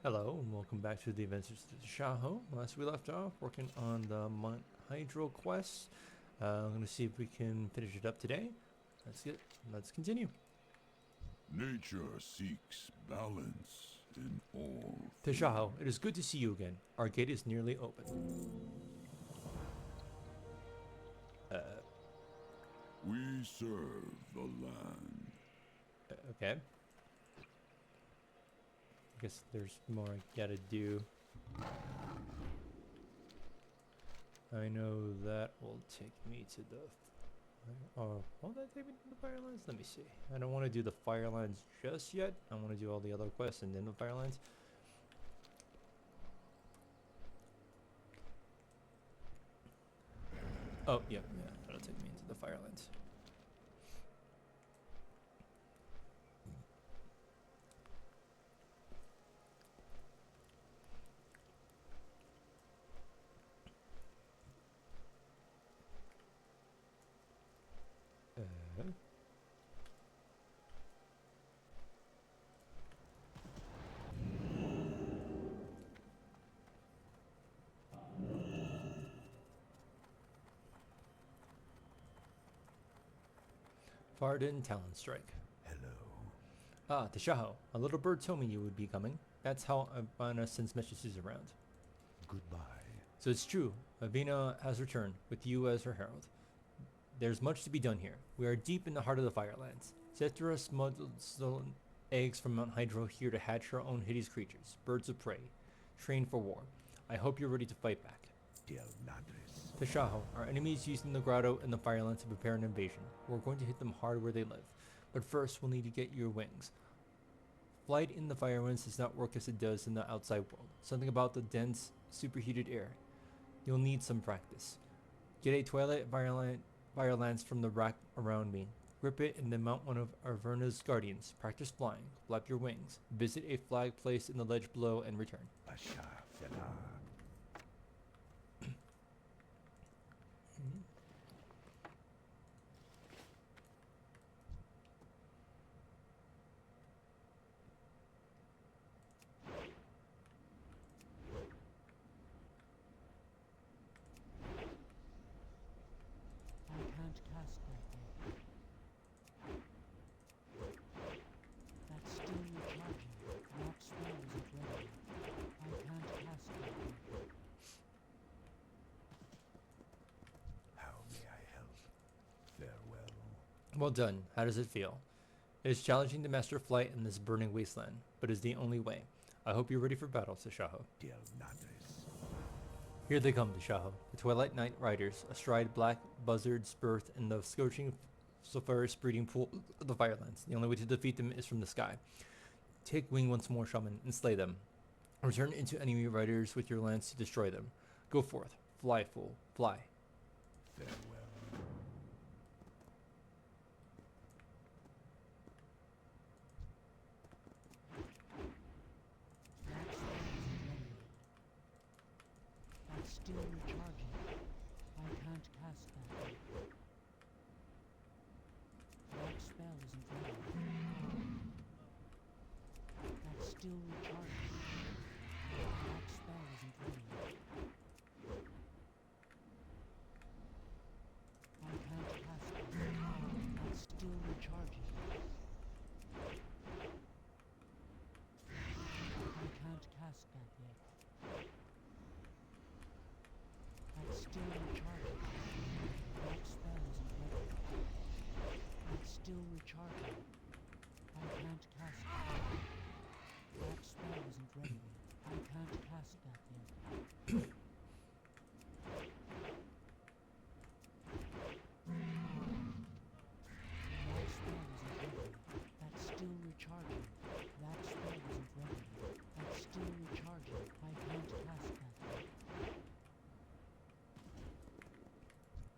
Hello and welcome back to the Adventures of Tashaho. Last we left off working on the Mount Hydro quest. I'm going to see if we can finish it up today. Let's continue. Nature seeks balance in all. Tashaho, it is good to see you again. Our gate is nearly open. We serve the land. Okay. I guess there's more I gotta do. I know that will take me to the... Oh, will that take me to the Firelines? Let me see. I don't want to do the Firelines just yet. I want to do all the other quests and then the Firelines. Oh, yeah, that'll take me into the Firelines. Varden Talon Strike. Hello. Ah, Tashaho, a little bird told me you would be coming. That's how Avina sends messages around. Goodbye. So it's true, Avina has returned, with you as her herald. There's much to be done here. We are deep in the heart of the Firelands. Cetra smuggled stolen eggs from Mount Hydro here to hatch her own hideous creatures, birds of prey, trained for war. I hope you're ready to fight back. Del Madres. Tashaho, our enemies using the grotto and the Firelands to prepare an invasion. We're going to hit them hard where they live. But first, we'll need to get your wings. Flight in the Firewinds does not work as it does in the outside world. Something about the dense, superheated air. You'll need some practice. Get a Twilight Firelance from the rack around me. Grip it and then mount one of Arverna's guardians. Practice flying. Flap your wings. Visit a flag placed in the ledge below and return. Pasha Fela. I can't cast that thing. That's still recharging. That spell isn't ready. I can't cast that thing. How may I help? Farewell. Well done. How does it feel? It is challenging to master flight in this burning wasteland, but is the only way. I hope you're ready for battle, Tashaho. Del Madres. Here they come, Tashaho. The Twilight Knight Riders, astride black buzzards' birth in the scorching sulphurous breeding pool of the Firelands. The only way to defeat them is from the sky. Take wing once more, shaman, and slay them. Return into enemy riders with your lance to destroy them. Go forth. Fly, fool. Fly. Farewell. That spell isn't ready. That's still recharging. I can't cast that thing. That spell isn't ready. That's still recharging. That spell isn't ready. I can't cast that thing. That's still recharging. I can't cast that yet. That's still recharging. That spell isn't ready. That's still recharging. I can't cast that. That spell isn't ready. I can't cast that yet. That spell isn't ready. That's still recharging. That spell isn't ready. That's still recharging. I can't cast that.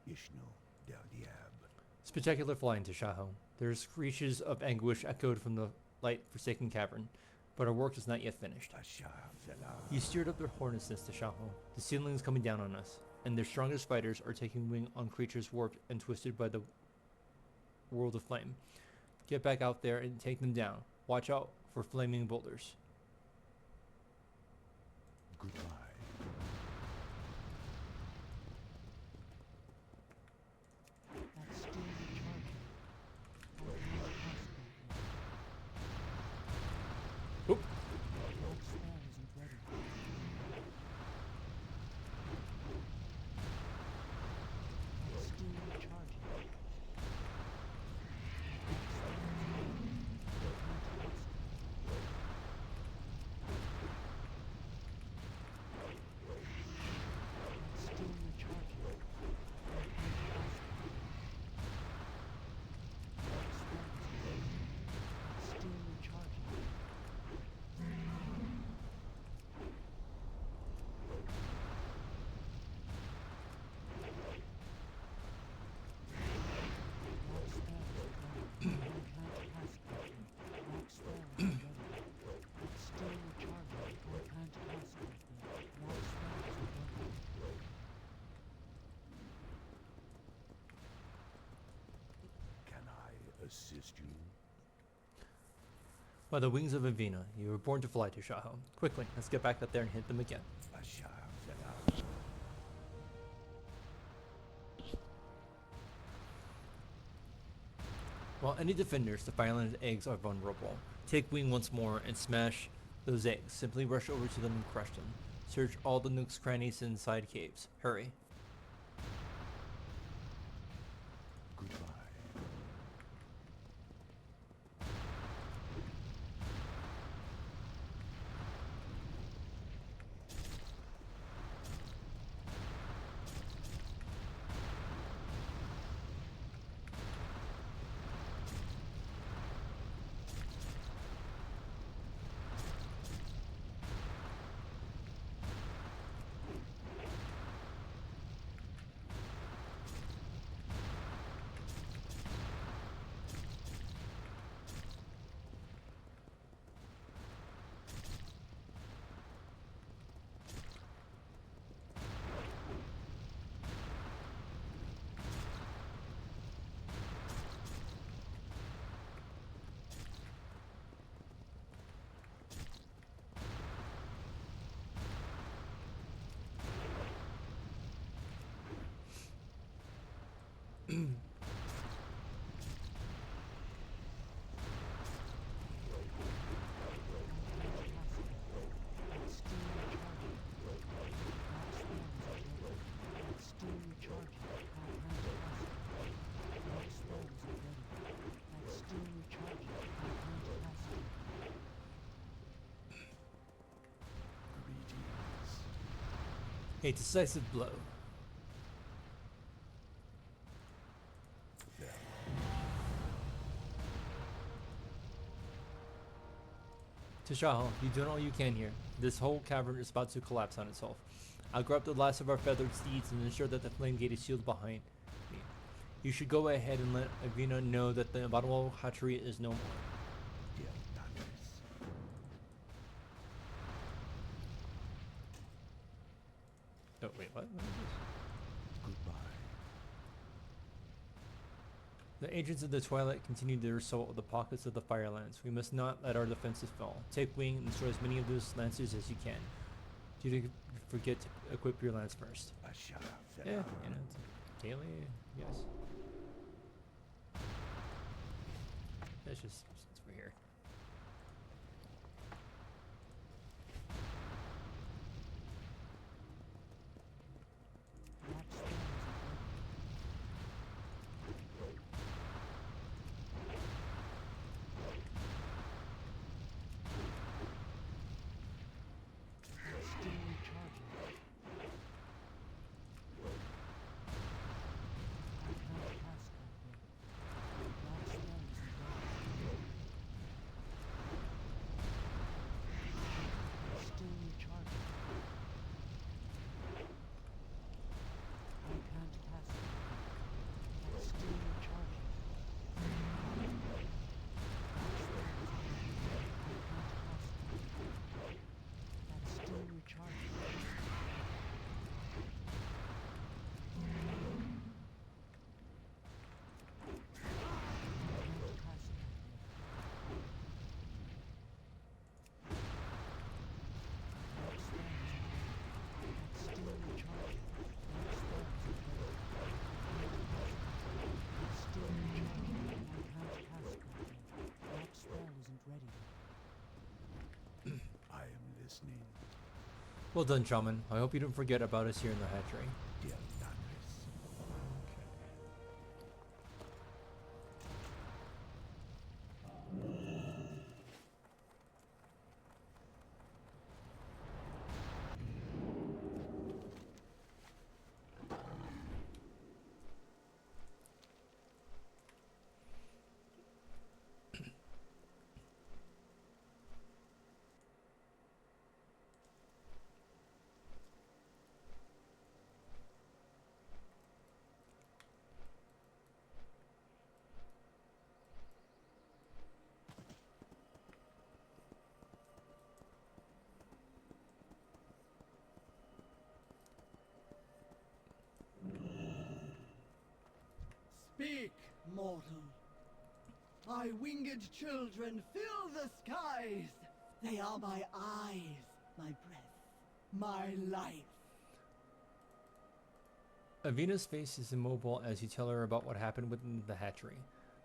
Ishno Del Diab. Spectacular flying, Tashaho. Their screeches of anguish echoed from the light-forsaken cavern, but our work is not yet finished. Pasha Fela. You steered up their hornets, Tashaho. The ceiling is coming down on us, and their strongest fighters are taking wing on creatures warped and twisted by the world of flame. Get back out there and take them down. Watch out for flaming boulders. Goodbye. That's still recharging. I can't cast that yet. Oop. That spell isn't ready. That's still recharging. That spell isn't ready. I can't cast it. That's still recharging. I can't cast it. That spell isn't ready. That's still recharging. That spell isn't ready. I can't cast that yet. That spell isn't ready. It's still recharging. I can't cast that yet. That spell isn't ready. Can I assist you? By the wings of Avina, you were born to fly, Tashaho. Quickly, let's get back up there and hit them again. Tashaho. While any defenders to Fireland's eggs are vulnerable, take wing once more and smash those eggs. Simply rush over to them and crush them. Search all the nooks, crannies, and side caves. Hurry. Goodbye. A decisive blow. Tashaho, you've done all you can here. This whole cavern is about to collapse on itself. I'll grab the last of our feathered steeds and ensure that the flame gate is sealed behind me. You should go ahead and let Avina know that the abominable hatchery is no more. Dear Nathis. Oh, wait, what? What is this? Goodbye. The agents of the Twilight continue their assault of the pockets of the Firelands. We must not let our defenses fall. Take wing and destroy as many of those lancers as you can. Do not forget to equip your lance first. Tashaho. Yeah, you know, it's daily, yes. It's just since we're here. That spell isn't ready. It's still recharging. I can't cast that yet. That spell isn't ready. listening, Well done, Shaman. I hope you don't forget about us here in the hatchery. dear Thunders. Speak, mortal. My winged children fill the skies. They are my eyes, my breath, my life. Avina's face is immobile as you tell her about what happened within the hatchery.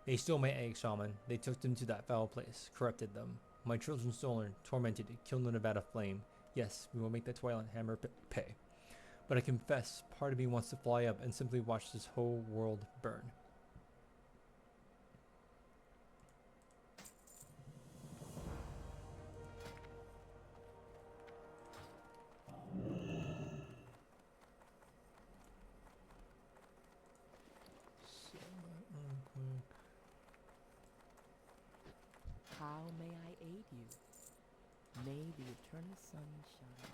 They stole my eggs, Shaman. They took them to that foul place, corrupted them. My children stolen, tormented, killed in a vat of flame. Yes, we will make the Twilight Hammer pay. But I confess, part of me wants to fly up and simply watch this whole world burn. How may I aid you? May the eternal sun shine.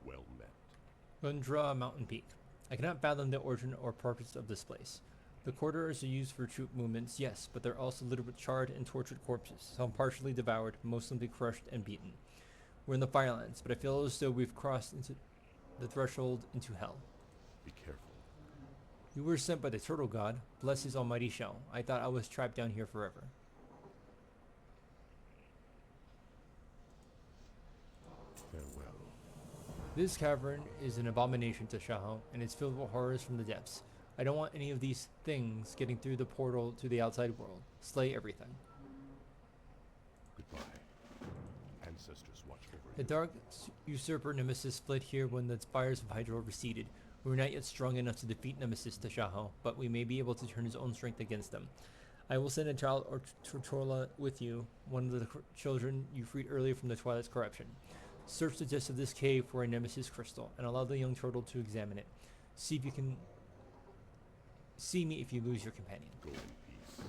Well met. Gundra Mountain Peak. I cannot fathom the origin or purpose of this place. The corridors are used for troop movements, yes, but they're also littered with charred and tortured corpses, some partially devoured, most simply crushed and beaten. We're in the Firelands, but I feel as though we've crossed into the threshold into hell. Be careful. You were sent by the Turtle God. Bless his almighty shell. I thought I was trapped down here forever. Farewell. This cavern is an abomination to Tashaho, and it's filled with horrors from the depths. I don't want any of these things getting through the portal to the outside world. Slay everything. Goodbye. Ancestors watch over The you. dark usurper Nemesis fled here when the spires of Hydra receded. We were not yet strong enough to defeat Nemesis Tashaho, but we may be able to turn his own strength against them. I will send a child or Tortola with you, one of the children you freed earlier from the Twilight's corruption. Search the depths of this cave for a Nemesis crystal, and allow the young turtle to examine it. See if you can see me if you lose your companion. Go in peace.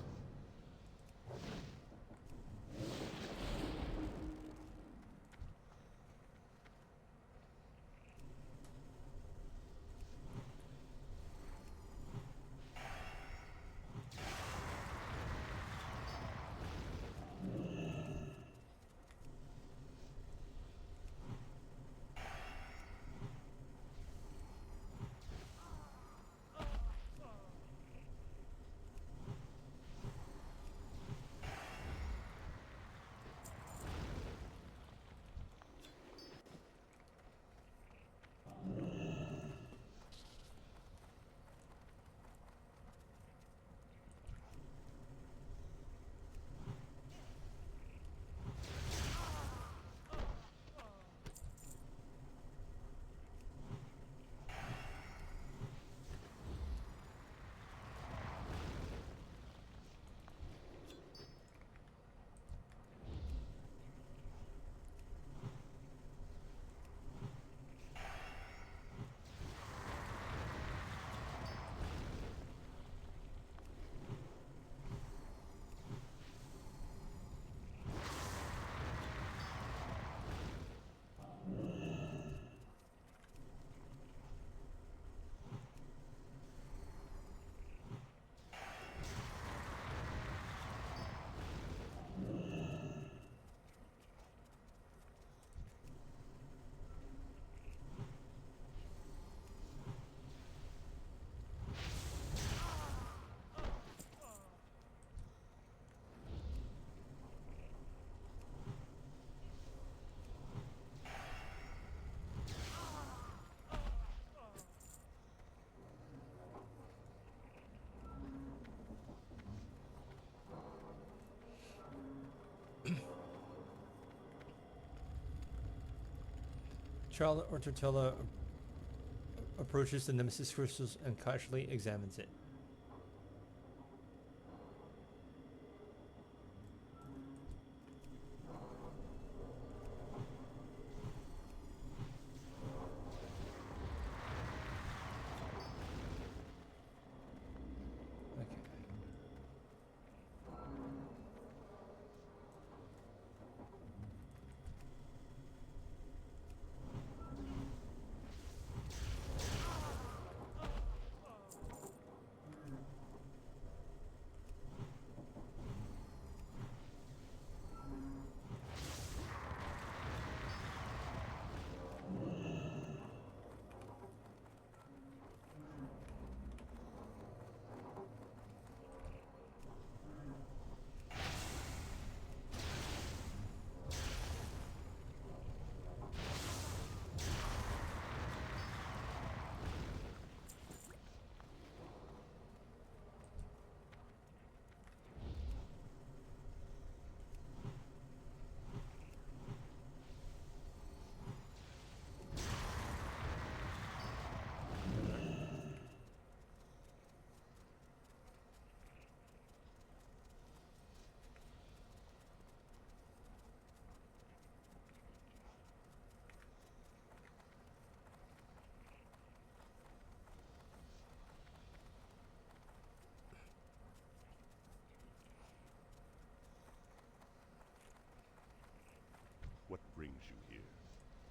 Charlotte or Tortilla approaches the Nemesis crystals and casually examines it. Okay. What brings you here?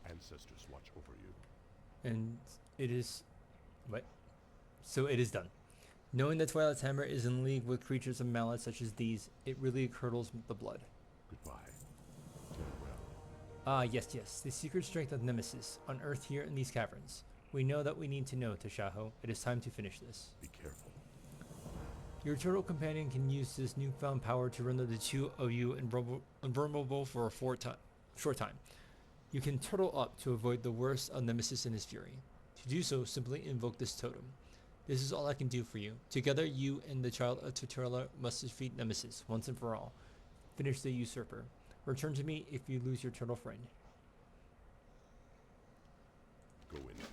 Ancestors watch over you. And it is... What? So it is done. Knowing that Twilight's hammer is in league with creatures of malice such as these, it really curdles the blood. Goodbye. Farewell. Ah, yes, yes. The secret strength of Nemesis, unearthed here in these caverns. We know that we need to know, Tashaho. It is time to finish this. Be careful. Your turtle companion can use this newfound power to render the two of you invulnerable for a short time. You can turtle up to avoid the worst of Nemesis and his fury. To do so, simply invoke this totem. This is all I can do for you. Together, you and the child of Tortilla must defeat Nemesis, once and for all. Finish the usurper. Return to me if you lose your turtle friend. Go in peace.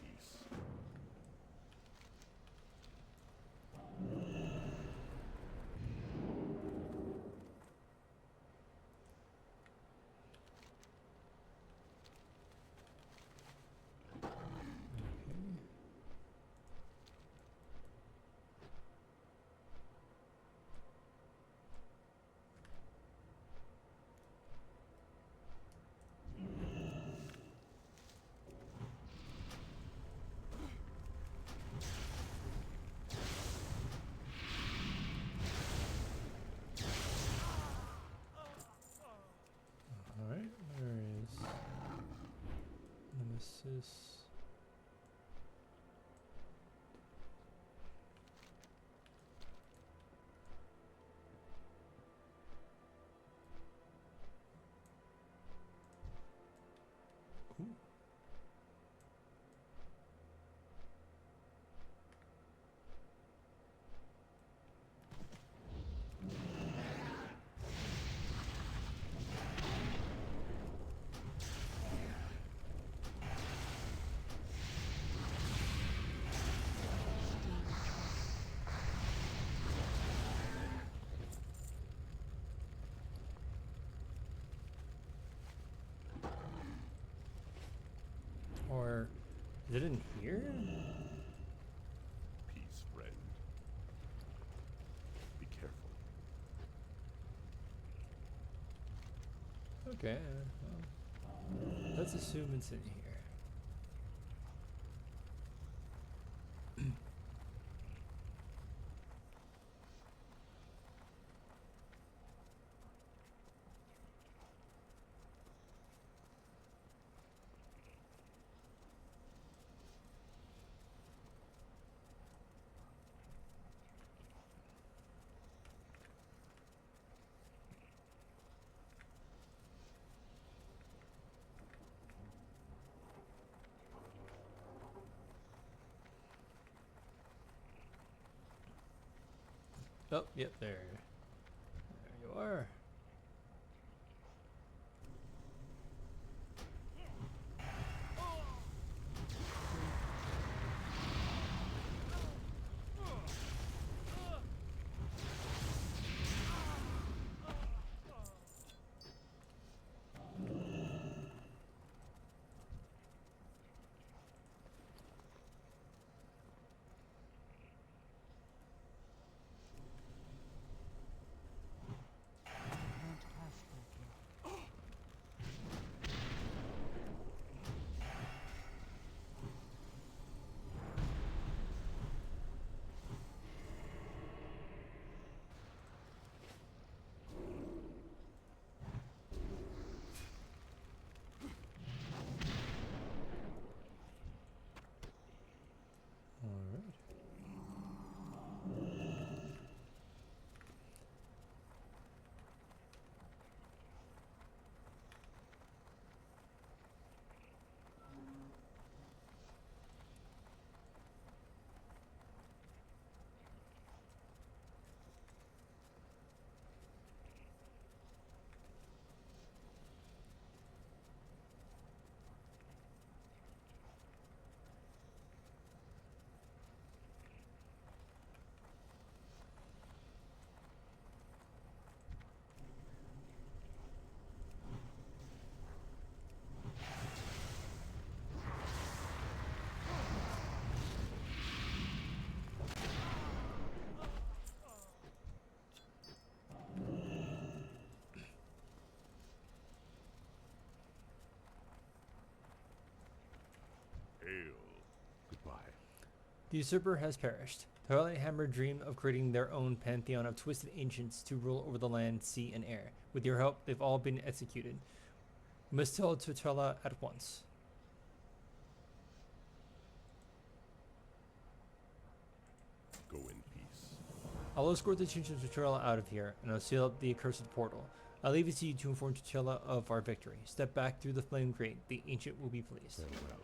Alright, where is Nemesis? Ooh. Or is it in here? Peace, friend. Be careful. Okay, well, let's assume it's in here. Oh, yep, there. There you are. Hail. Goodbye. The usurper has perished. Twilight Hammer dreamed of creating their own pantheon of twisted ancients to rule over the land, sea, and air. With your help, they've all been executed. We must tell Tutela at once. Go in peace. I'll escort the Chinchin Tutela out of here, and I'll seal up the accursed portal. I'll leave it to you to inform Tutela of our victory. Step back through the flame grate. The ancient will be pleased. Farewell.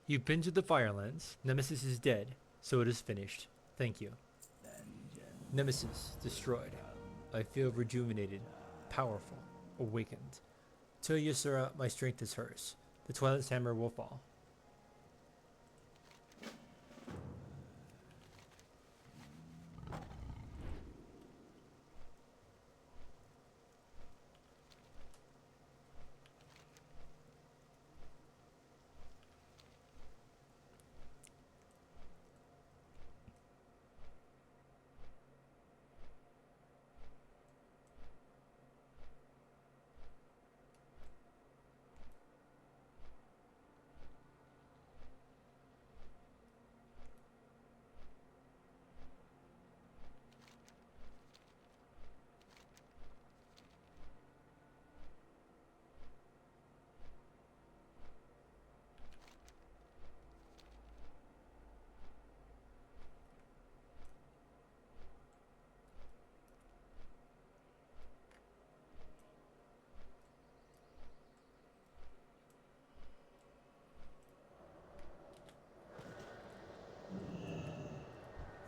You've been to the Firelands. Nemesis is dead, so it is finished. Thank you. Nemesis destroyed. I feel rejuvenated, powerful, awakened. Tell Ysera my strength is hers. The Twilight's hammer will fall.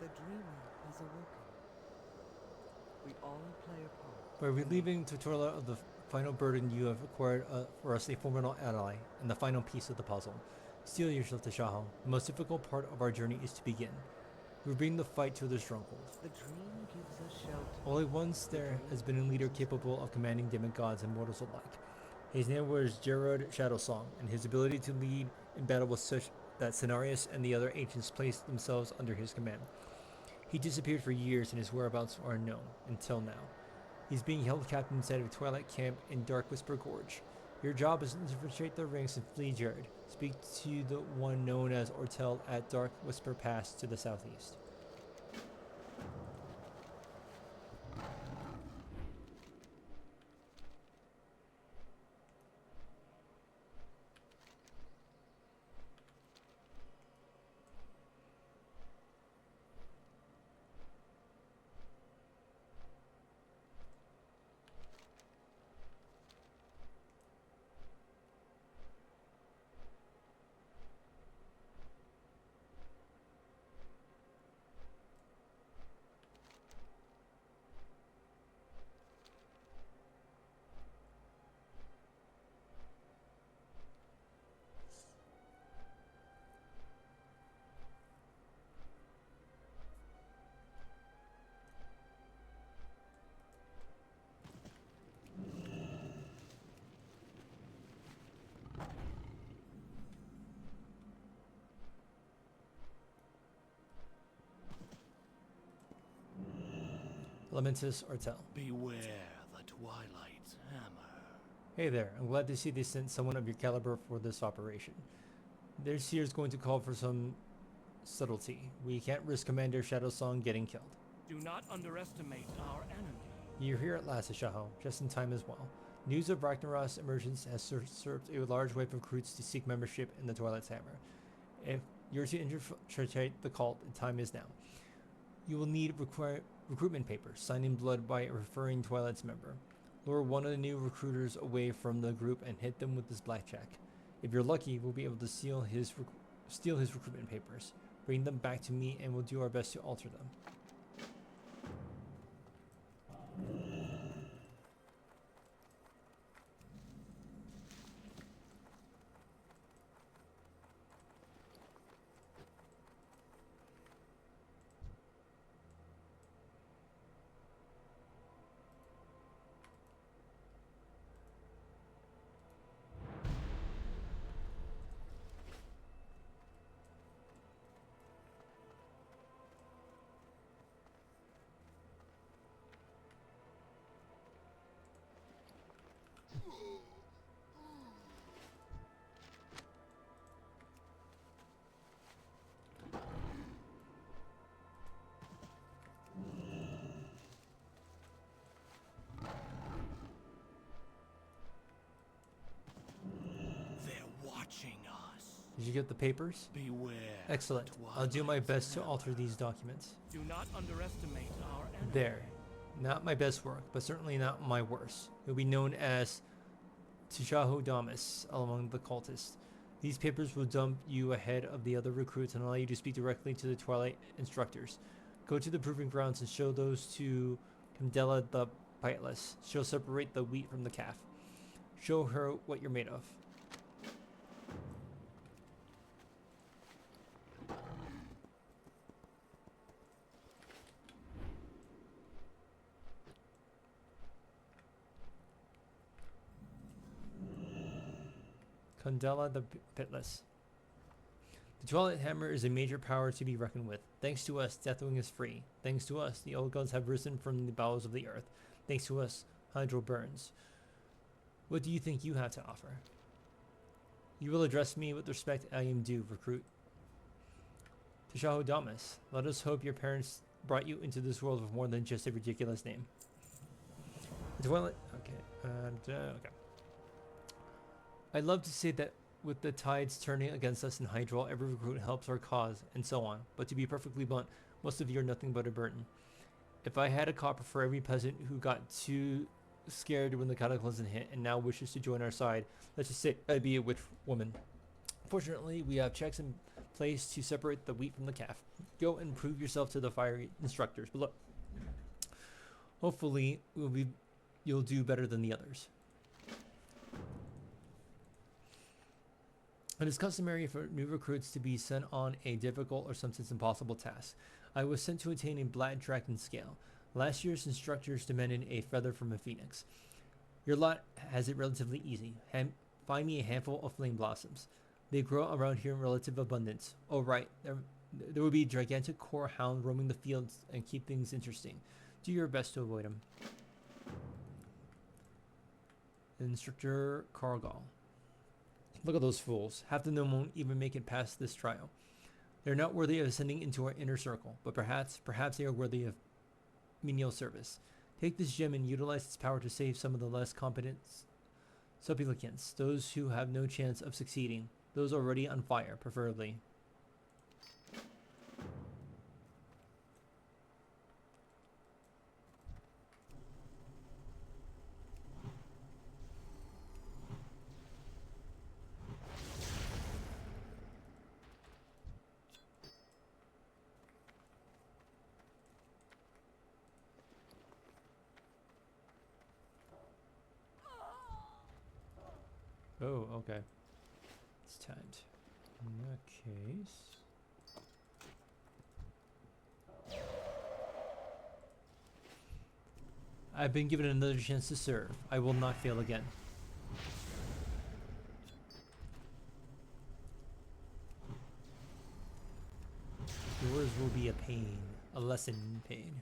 The dreamer has awoken. We all play a part. By relieving Tutorla of the final burden, you have acquired for us a formidable ally and the final piece of the puzzle. Steel yourself, Tashaho. The most difficult part of our journey is to begin. We bring the fight to the stronghold. The dream gives us shelter. Only once there has been a leader capable of commanding demigods and mortals alike. His name was Gerard Shadowsong, and his ability to lead in battle was such that Cenarius and the other ancients placed themselves under his command. He disappeared for years and his whereabouts are unknown, until now. He's being held captive inside of a Twilight camp in Dark Whisper Gorge. Your job is to infiltrate the ranks and flee Jared. Speak to the one known as Ortel at Dark Whisper Pass to the southeast. Lamentus Artel. Beware the Twilight's hammer. Hey there, I'm glad to see they sent someone of your caliber for this operation. This here is going to call for some subtlety. We can't risk Commander Shadowsong getting killed. Do not underestimate our enemy. You're here at last, Tashaho, just in time as well. News of Ragnarok's emergence has served a large wave of recruits to seek membership in the Twilight's Hammer. If you're to infiltrate the cult, the time is now. You will need recruitment papers, signed in blood by a referring Twilight's member. Lure one of the new recruiters away from the group and hit them with this blackjack. If you're lucky, we'll be able to steal his recruitment papers. Bring them back to me and we'll do our best to alter them. Did you get the papers? Beware. Excellent. I'll do my best to alter these documents. Do not underestimate our enemy. There. Not my best work, but certainly not my worst. You'll be known as Tashaho Damas among the cultists. These papers will dump you ahead of the other recruits and allow you to speak directly to the Twilight instructors. Go to the proving grounds and show those to Candela the Pitless. She'll separate the wheat from the calf. Show her what you're made of. Candela the Pitless. The Twilight Hammer is a major power to be reckoned with. Thanks to us, Deathwing is free. Thanks to us, the old gods have risen from the bowels of the earth. Thanks to us, Hydro burns. What do you think you have to offer? You will address me with respect I am due, recruit. Tashaho Damas, let us hope your parents brought you into this world with more than just a ridiculous name. The Twilight... Okay. I'd love to say that with the tides turning against us in Hydro, every recruit helps our cause, and so on. But to be perfectly blunt, most of you are nothing but a burden. If I had a copper for every peasant who got too scared when the Cataclysm hit and now wishes to join our side, let's just say I'd be a witch woman. Fortunately, we have checks in place to separate the wheat from the calf. Go and prove yourself to the fiery instructors below. Hopefully, you'll do better than the others. It is customary for new recruits to be sent on a difficult or sometimes impossible task. I was sent to attain a black dragon scale. Last year's instructors demanded a feather from a phoenix. Your lot has it relatively easy. Find me a handful of flame blossoms. They grow around here in relative abundance. Oh right, there will be a gigantic core hound roaming the fields and keep things interesting. Do your best to avoid them. Instructor Cargal. Look at those fools. Half of them won't even make it past this trial. They're not worthy of ascending into our inner circle, but perhaps they are worthy of menial service. Take this gem and utilize its power to save some of the less competent supplicants, those who have no chance of succeeding, those already on fire, preferably. Oh, okay. It's timed. In that case... I've been given another chance to serve. I will not fail again. Yours will be a pain. A lesson in pain.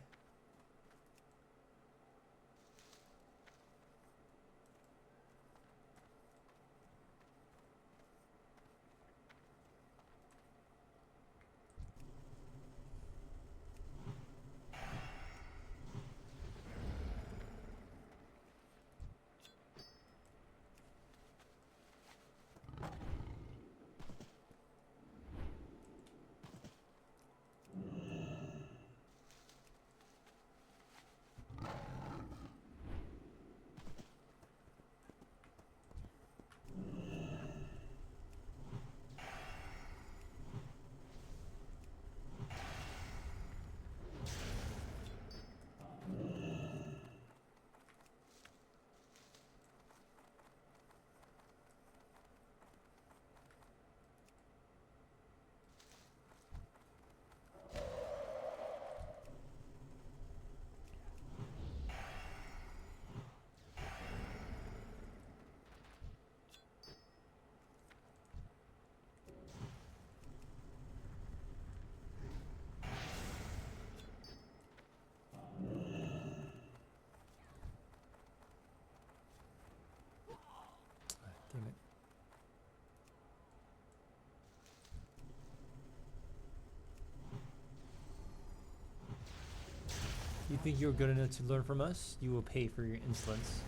You think you're good enough to learn from us? You will pay for your insolence.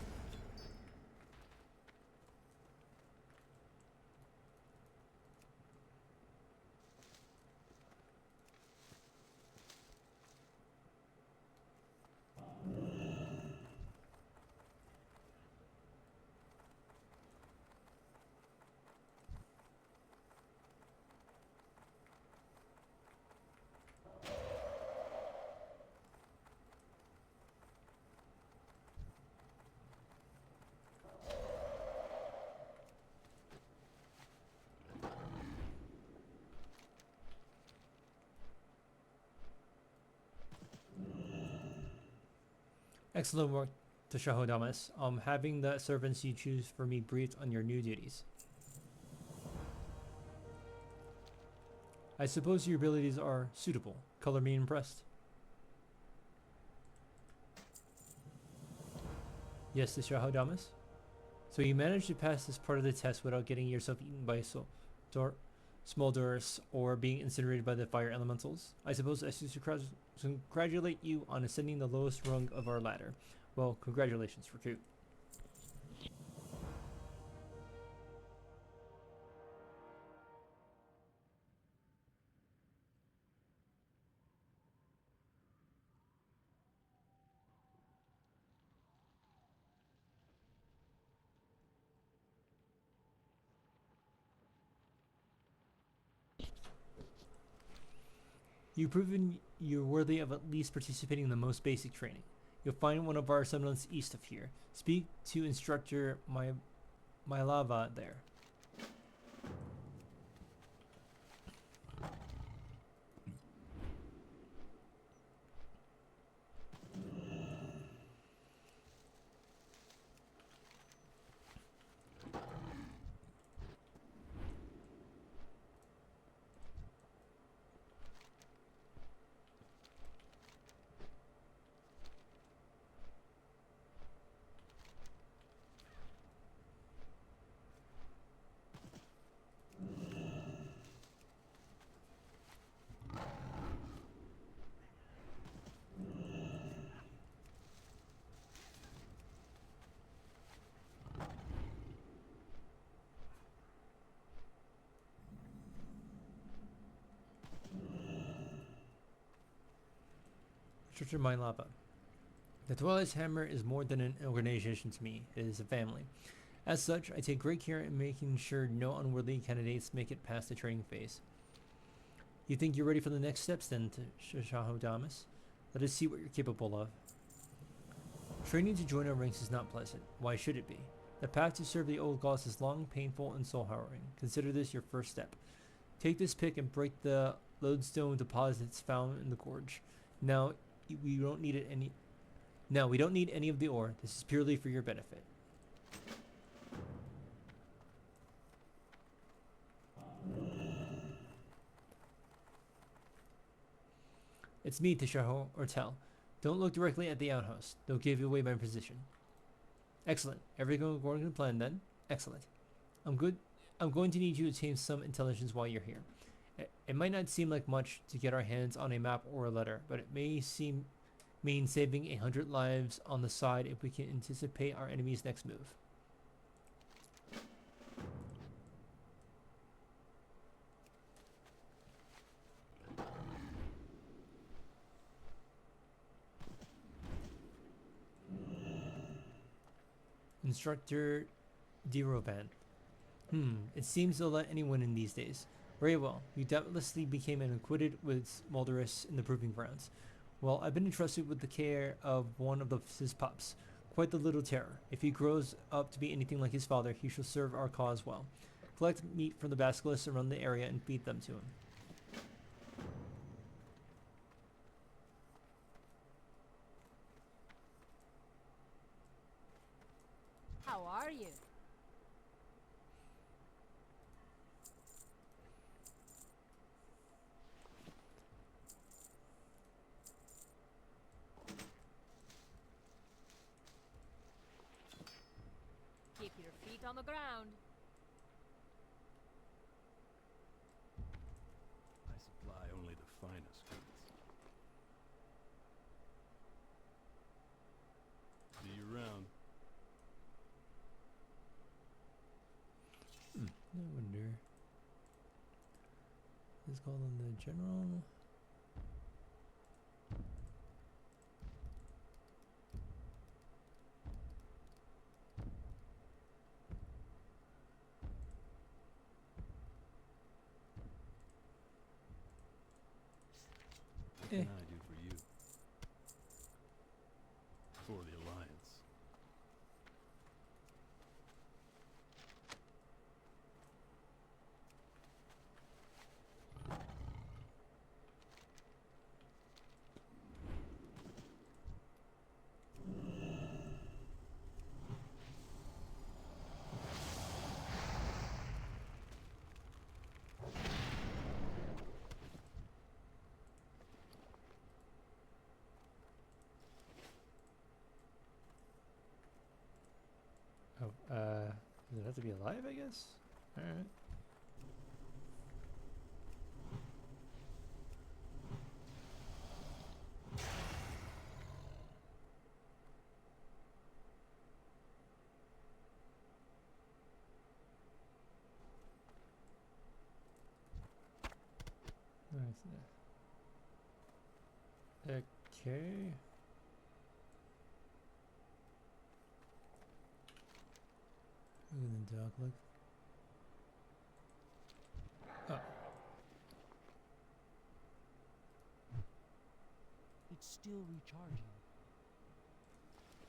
Excellent work, Tashaho Damas. Having the servants you choose for me briefed on your new duties. I suppose your abilities are suitable. Color me impressed. Yes, Tashaho Damas. So you managed to pass this part of the test without getting yourself eaten by Smolders or being incinerated by the fire elementals. I suppose I should congratulate you on ascending the lowest rung of our ladder. Well, congratulations, recruit. You've proven you're worthy of at least participating in the most basic training. You'll find one of our settlements east of here. Speak to instructor Mylava there. Instructor Mylava. The Twilight's Hammer is more than an organization to me. It is a family. As such, I take great care in making sure no unworthy candidates make it past the training phase. You think you're ready for the next steps then, Tashaho Damas? Let us see what you're capable of. Training to join our ranks is not pleasant. Why should it be? The path to serve the old gods is long, painful, and soul-harrowing. Consider this your first step. Take this pick and break the lodestone deposits found in the gorge. Now, we don't need any of the ore. This is purely for your benefit. It's me, Tashaho, or Tell. Don't look directly at the outhouse. They'll give away my position. Excellent. Everything according to plan then? Excellent. I'm going to need you to obtain some intelligence while you're here. It might not seem like much to get our hands on a map or a letter, but it may mean saving 100 lives on the side if we can anticipate our enemy's next move. Instructor Dirovan. It seems they'll let anyone in these days. Very well. You doubtlessly became acquainted with Smolders in the proving grounds. Well, I've been entrusted with the care of one of his pups. Quite the little terror. If he grows up to be anything like his father, he shall serve our cause well. Collect meat from the basilisks around the area and feed them to him. How are you? Keep your feet on the ground. I supply only the finest goods. I wonder. Let's call them the general. What can I do for you? For the Alliance. Oh, does it have to be alive, I guess? Alright. Okay. Look at the dog look. Oh, It's still recharging.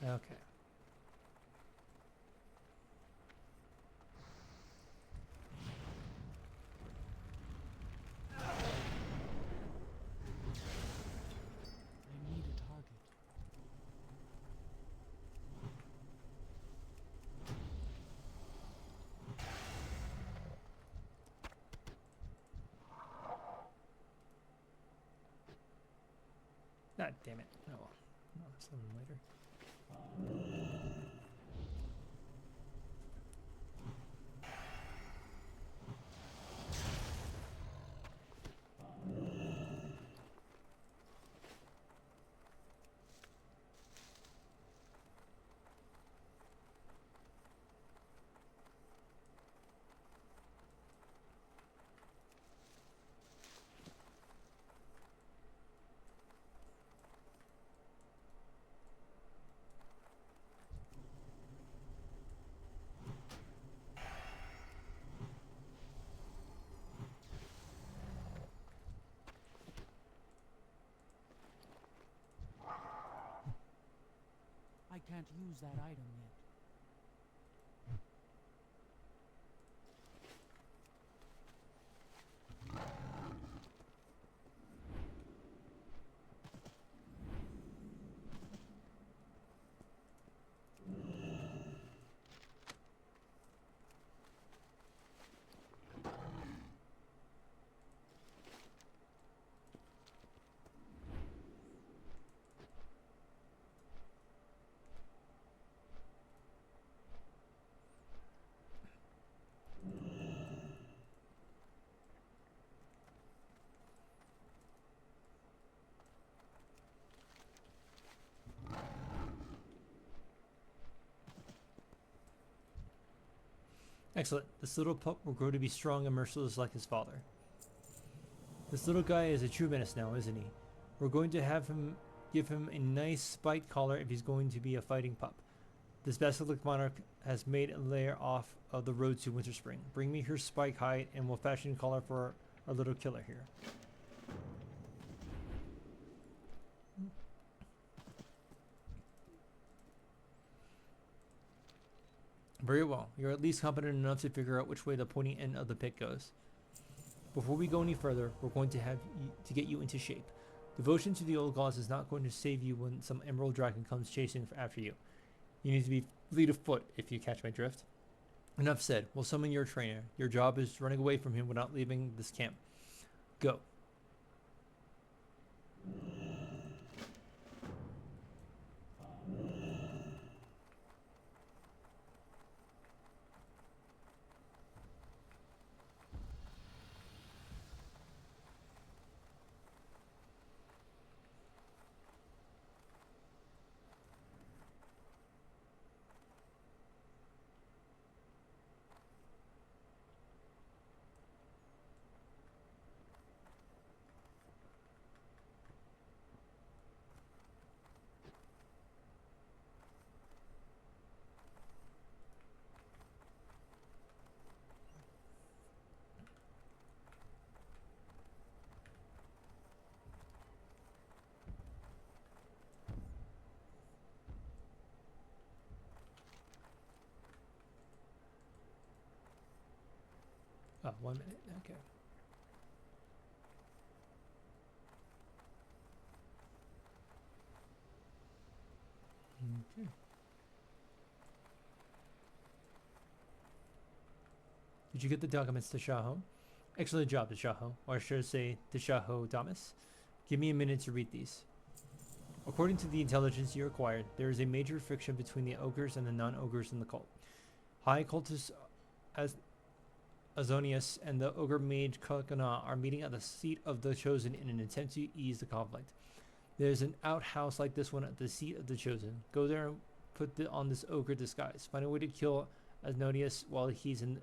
okay. I need a target. God damn it. Oh, well. No, something later. I can't use that item yet. Excellent. This little pup will grow to be strong and merciless like his father. This little guy is a true menace now, isn't he? We're going to give him a nice spiked collar if he's going to be a fighting pup. This basilisk monarch has made a lair off of the road to Winterspring. Bring me her spike hide and we'll fashion a collar for our little killer here. Very well. You're at least competent enough to figure out which way the pointy end of the pit goes. Before we go any further, we're going to have to get you into shape. Devotion to the old gods is not going to save you when some emerald dragon comes chasing after you. You need to be fleet of foot, if you catch my drift. Enough said. We'll summon your trainer. Your job is running away from him without leaving this camp. Go. Oh, 1 minute. Okay. Okay. Did you get the documents, Tashaho? Excellent job, Tashaho. Or should I say, Tashaho Damas? Give me a minute to read these. According to the intelligence you acquired, there is a major friction between the ogres and the non-ogres in the cult. High cultist Azonius and the ogre mage Kalkana are meeting at the seat of the Chosen in an attempt to ease the conflict. There's an outhouse like this one at the seat of the Chosen. Go there and put on this ogre disguise. Find a way to kill Azonius while he's in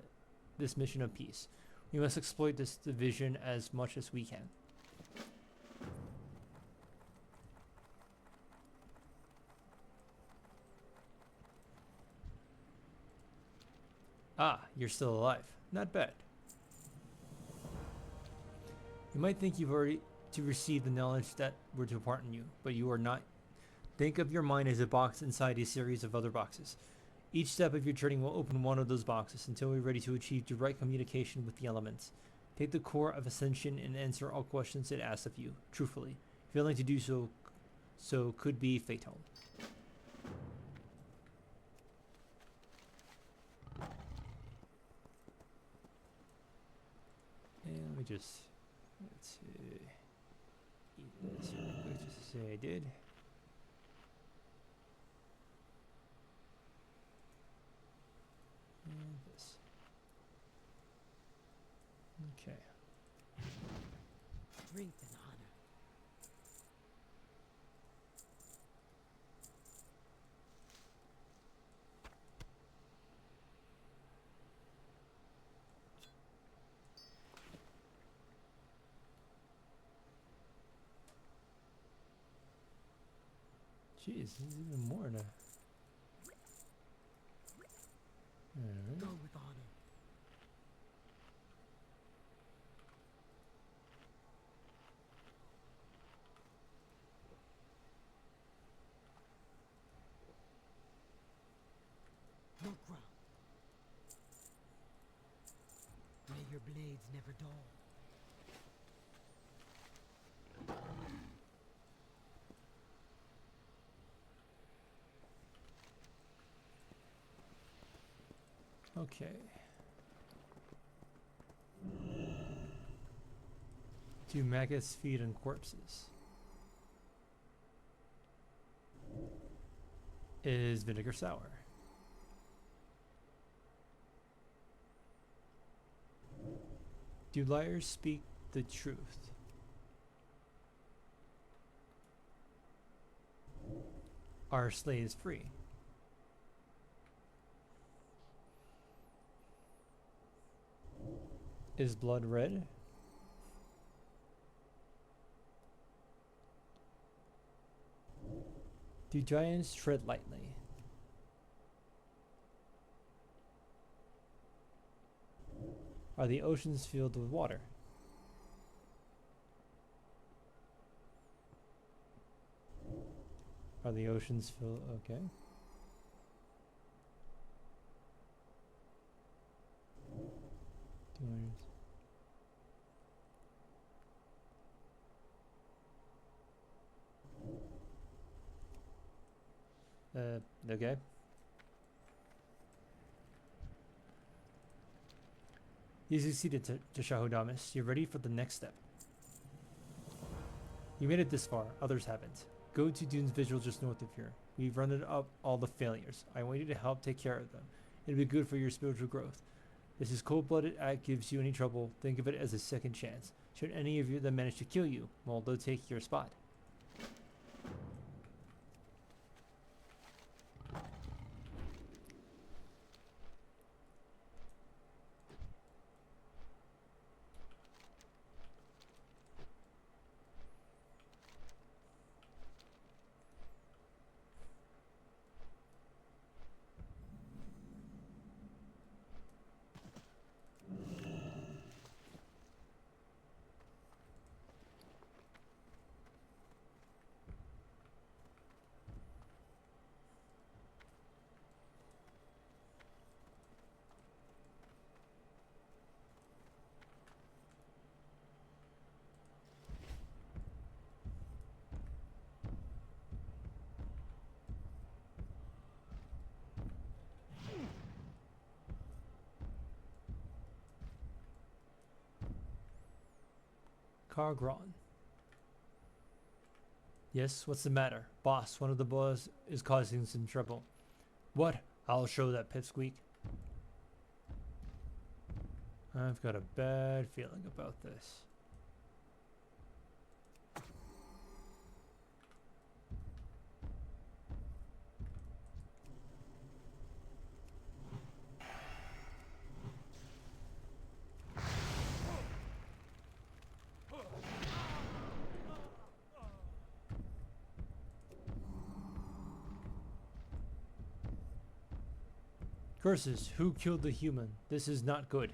this mission of peace. We must exploit this division as much as we can. Ah, you're still alive. Not bad. You might think you've already to receive the knowledge that we're to impart in you, but you are not. Think of your mind as a box inside a series of other boxes. Each step of your journey will open one of those boxes until we're ready to achieve direct communication with the elements. Take the core of Ascension and answer all questions it asks of you, truthfully. Failing to do so could be fatal. And let me just, let's see, eat this real quick just to say I did. And this. Okay. Strength and honor. Jeez, there's even more to. Alright. Go with honor. No ground. May your blades never dull. Okay. Do maggots feed on corpses? Is vinegar sour? Do liars speak the truth? Are slaves free? Is blood red? Do giants tread lightly? Are the oceans filled with water? Are the oceans filled? Okay. Okay. You succeeded, Tashaho Damas. You're ready for the next step. You made it this far, others haven't. Go to Dune's Vigil just north of here. We've rounded up all the failures. I want you to help take care of them. It'll be good for your spiritual growth. If this cold-blooded act gives you any trouble, think of it as a second chance. Should any of them manage to kill you, well, they'll take your spot. Kargron. Yes, what's the matter? Boss, one of the boys is causing some trouble. What? I'll show that pipsqueak. I've got a bad feeling about this. Curses, who killed the human? This is not good.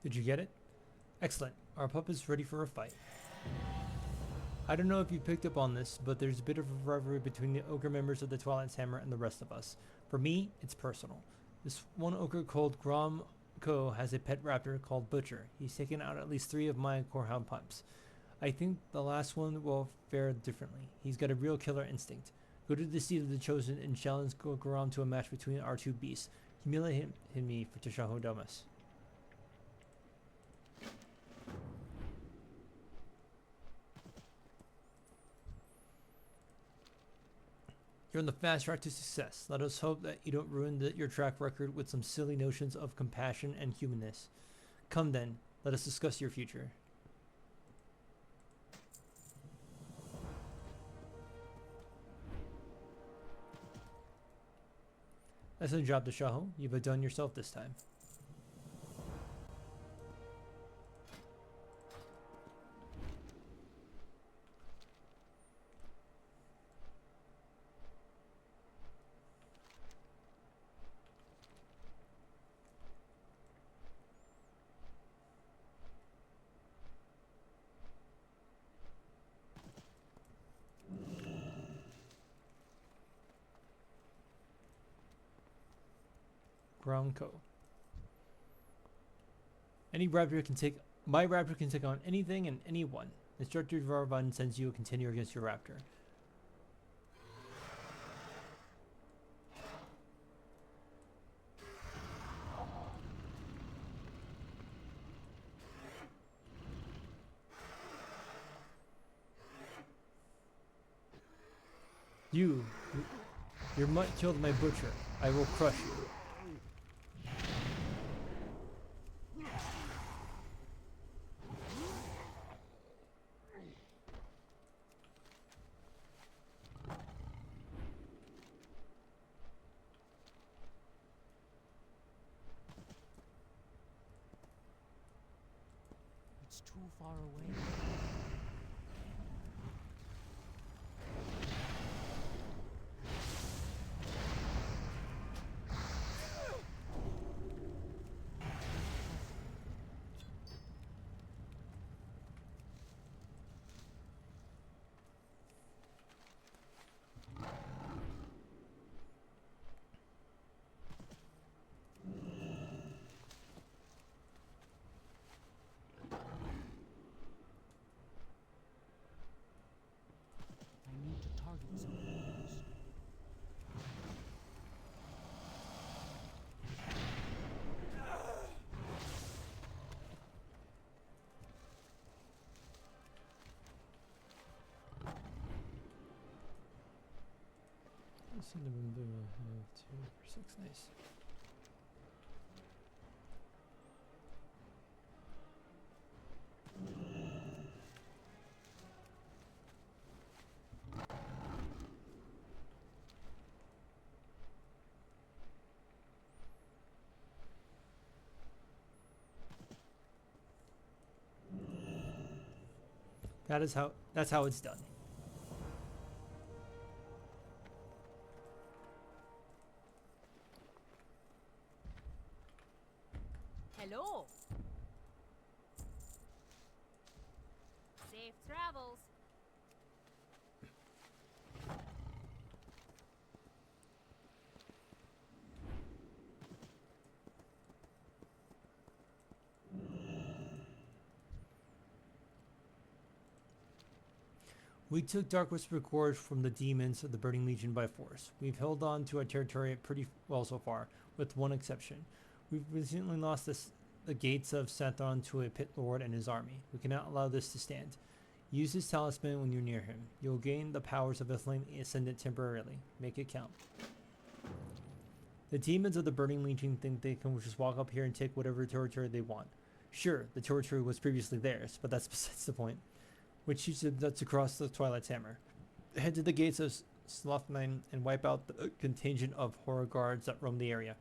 Did you get it? Excellent. Our pup is ready for a fight. I don't know if you picked up on this, but there's a bit of a rivalry between the ogre members of the Twilight's Hammer and the rest of us. For me, it's personal. This one ogre called Gromko has a pet raptor called Butcher. He's taken out at least 3 of my corehound pups. I think the last one will fare differently. He's got a real killer instinct. Go to the seat of the chosen and challenge Gogram to a match between our 2 beasts. Humiliate me for Tashaho Damas. You're on the fast track to success. Let us hope that you don't ruin your track record with some silly notions of compassion and humanness. Come then, let us discuss your future. Excellent job, Tashaho. You've outdone yourself this time. Gromko. My raptor can take on anything and anyone. Instructor Varvan sends you a continue against your raptor. You might killed my butcher. I will crush you. It's too far away. targets of yours. Cinnamon blue, I have 2 for 6. Nice. That's how it's done. Hello. Safe travels. We took Dark Whisper Gorge from the demons of the Burning Legion by force. We've held on to our territory pretty well so far, with one exception. We've recently lost the gates of Sathon to a pit lord and his army. We cannot allow this to stand. Use his talisman when you're near him. You'll gain the powers of a flame ascendant temporarily. Make it count. The demons of the Burning Legion think they can just walk up here and take whatever territory they want. Sure, the territory was previously theirs, but that's besides the point. Which uses that's across the Twilight's Hammer. Head to the gates of Slothmine and wipe out the contingent of horror guards that roam the area.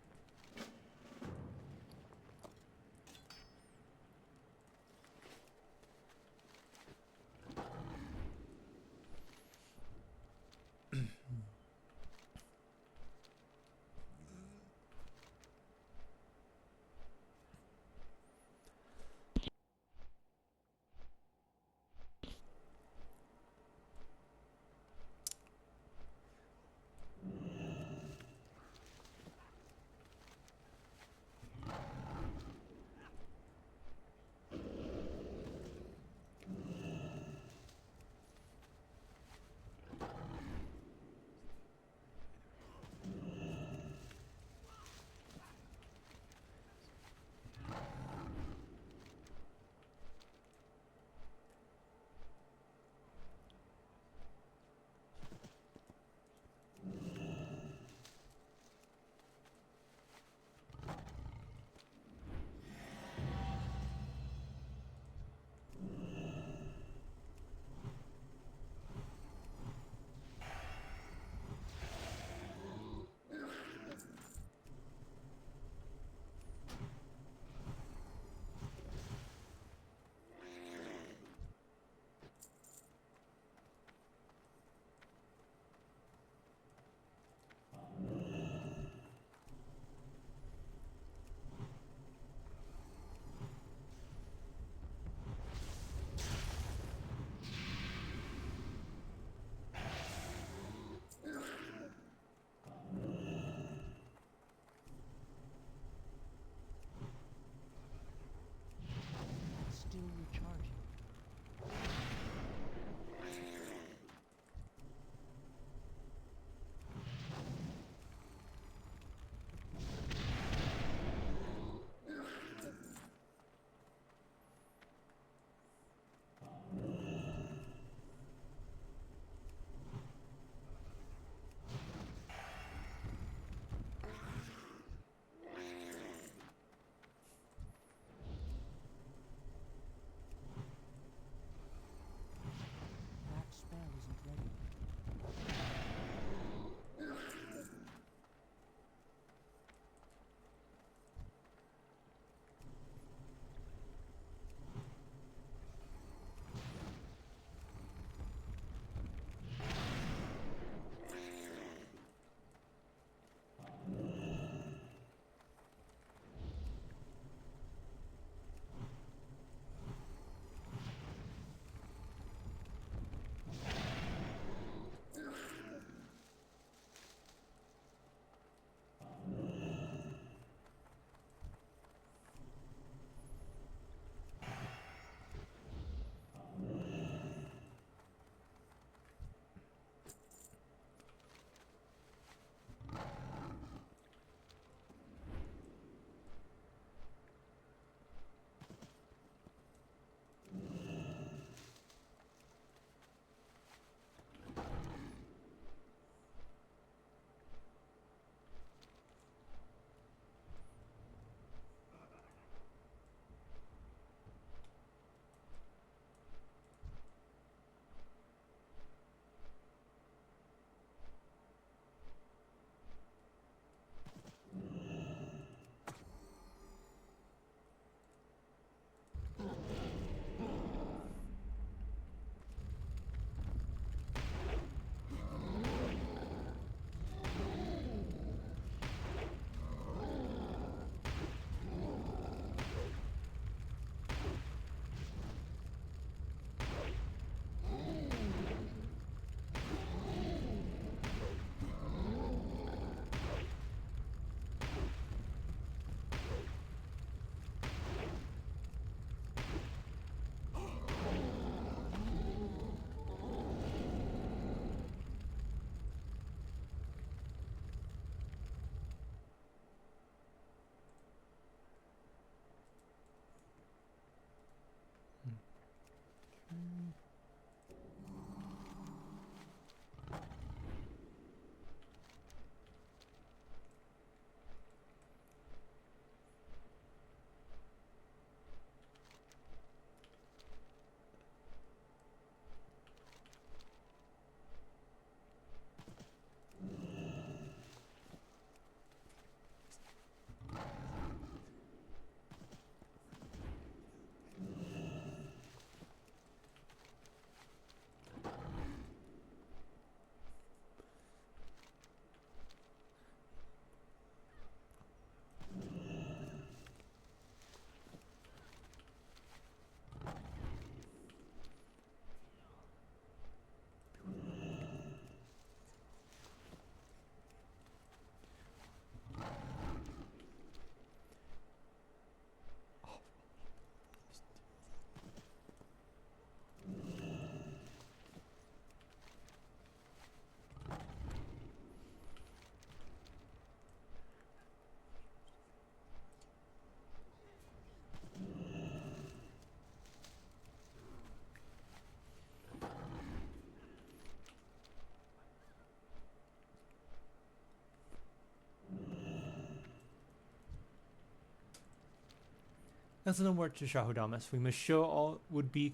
Excellent work, Tashaho Damas. We must show all would-be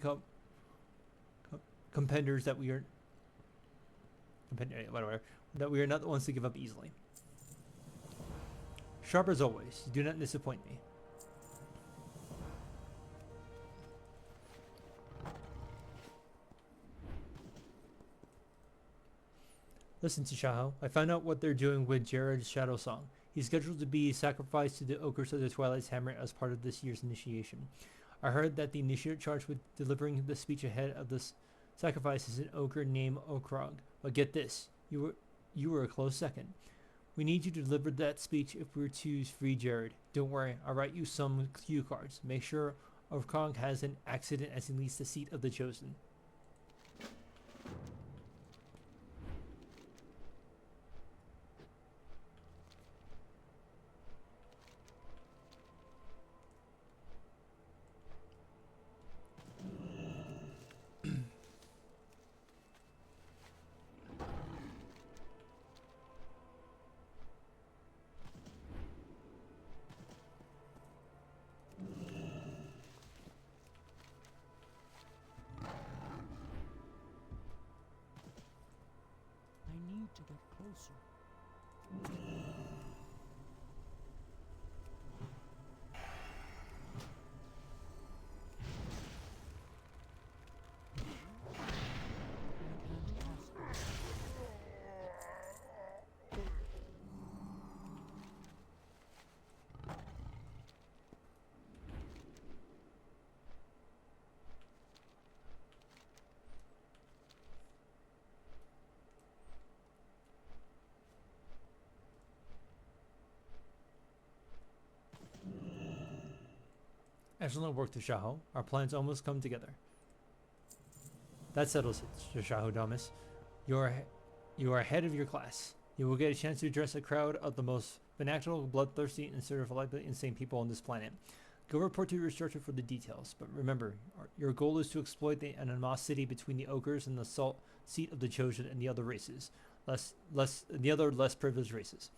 competitors that we are whatever, that we are not the ones to give up easily. Sharp as always. You do not disappoint me. Listen, Tashaho, I found out what they're doing with Jared's Shadow Song. He's scheduled to be sacrificed to the Ogres of the Twilight's Hammer as part of this year's initiation. I heard that the initiate charged with delivering the speech ahead of this sacrifice is an ogre named Okrog. But get this, you were a close second. We need you to deliver that speech if we're to free Jared. Don't worry, I'll write you some cue cards. Make sure Okrog has an accident as he leaves the seat of the Chosen. I need to get closer. I can't cast it. Excellent work, Tashaho. Our plans almost come together. That settles it, Tashaho Damas. You are ahead of your class. You will get a chance to address a crowd of the most fanatical, bloodthirsty, and certifiably insane people on this planet. Go report to your instructor for the details, but remember, your goal is to exploit the animosity between the ogres and the seat of the Chosen and the other races, less privileged races.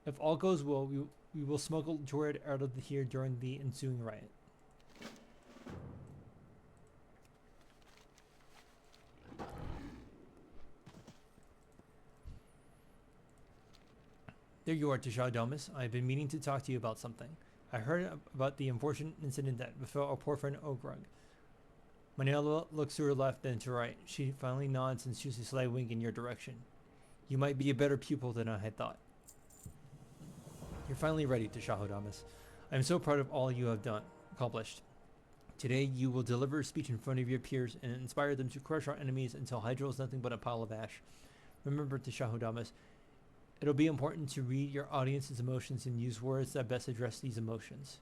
If all goes well, we will smuggle Jared out of here during the ensuing riot. There you are, Tashaho Damas. I've been meaning to talk to you about something. I heard about the unfortunate incident that befell our poor friend Ogrug. Manila looks to her left then to right. She finally nods and shoots a sly wink in your direction. You might be a better pupil than I had thought. You're finally ready, Tashaho Damas. I am so proud of all you have accomplished. Today you will deliver a speech in front of your peers and inspire them to crush our enemies until Hydro is nothing but a pile of ash. Remember, Tashaho Damas, it'll be important to read your audience's emotions and use words that best address these emotions.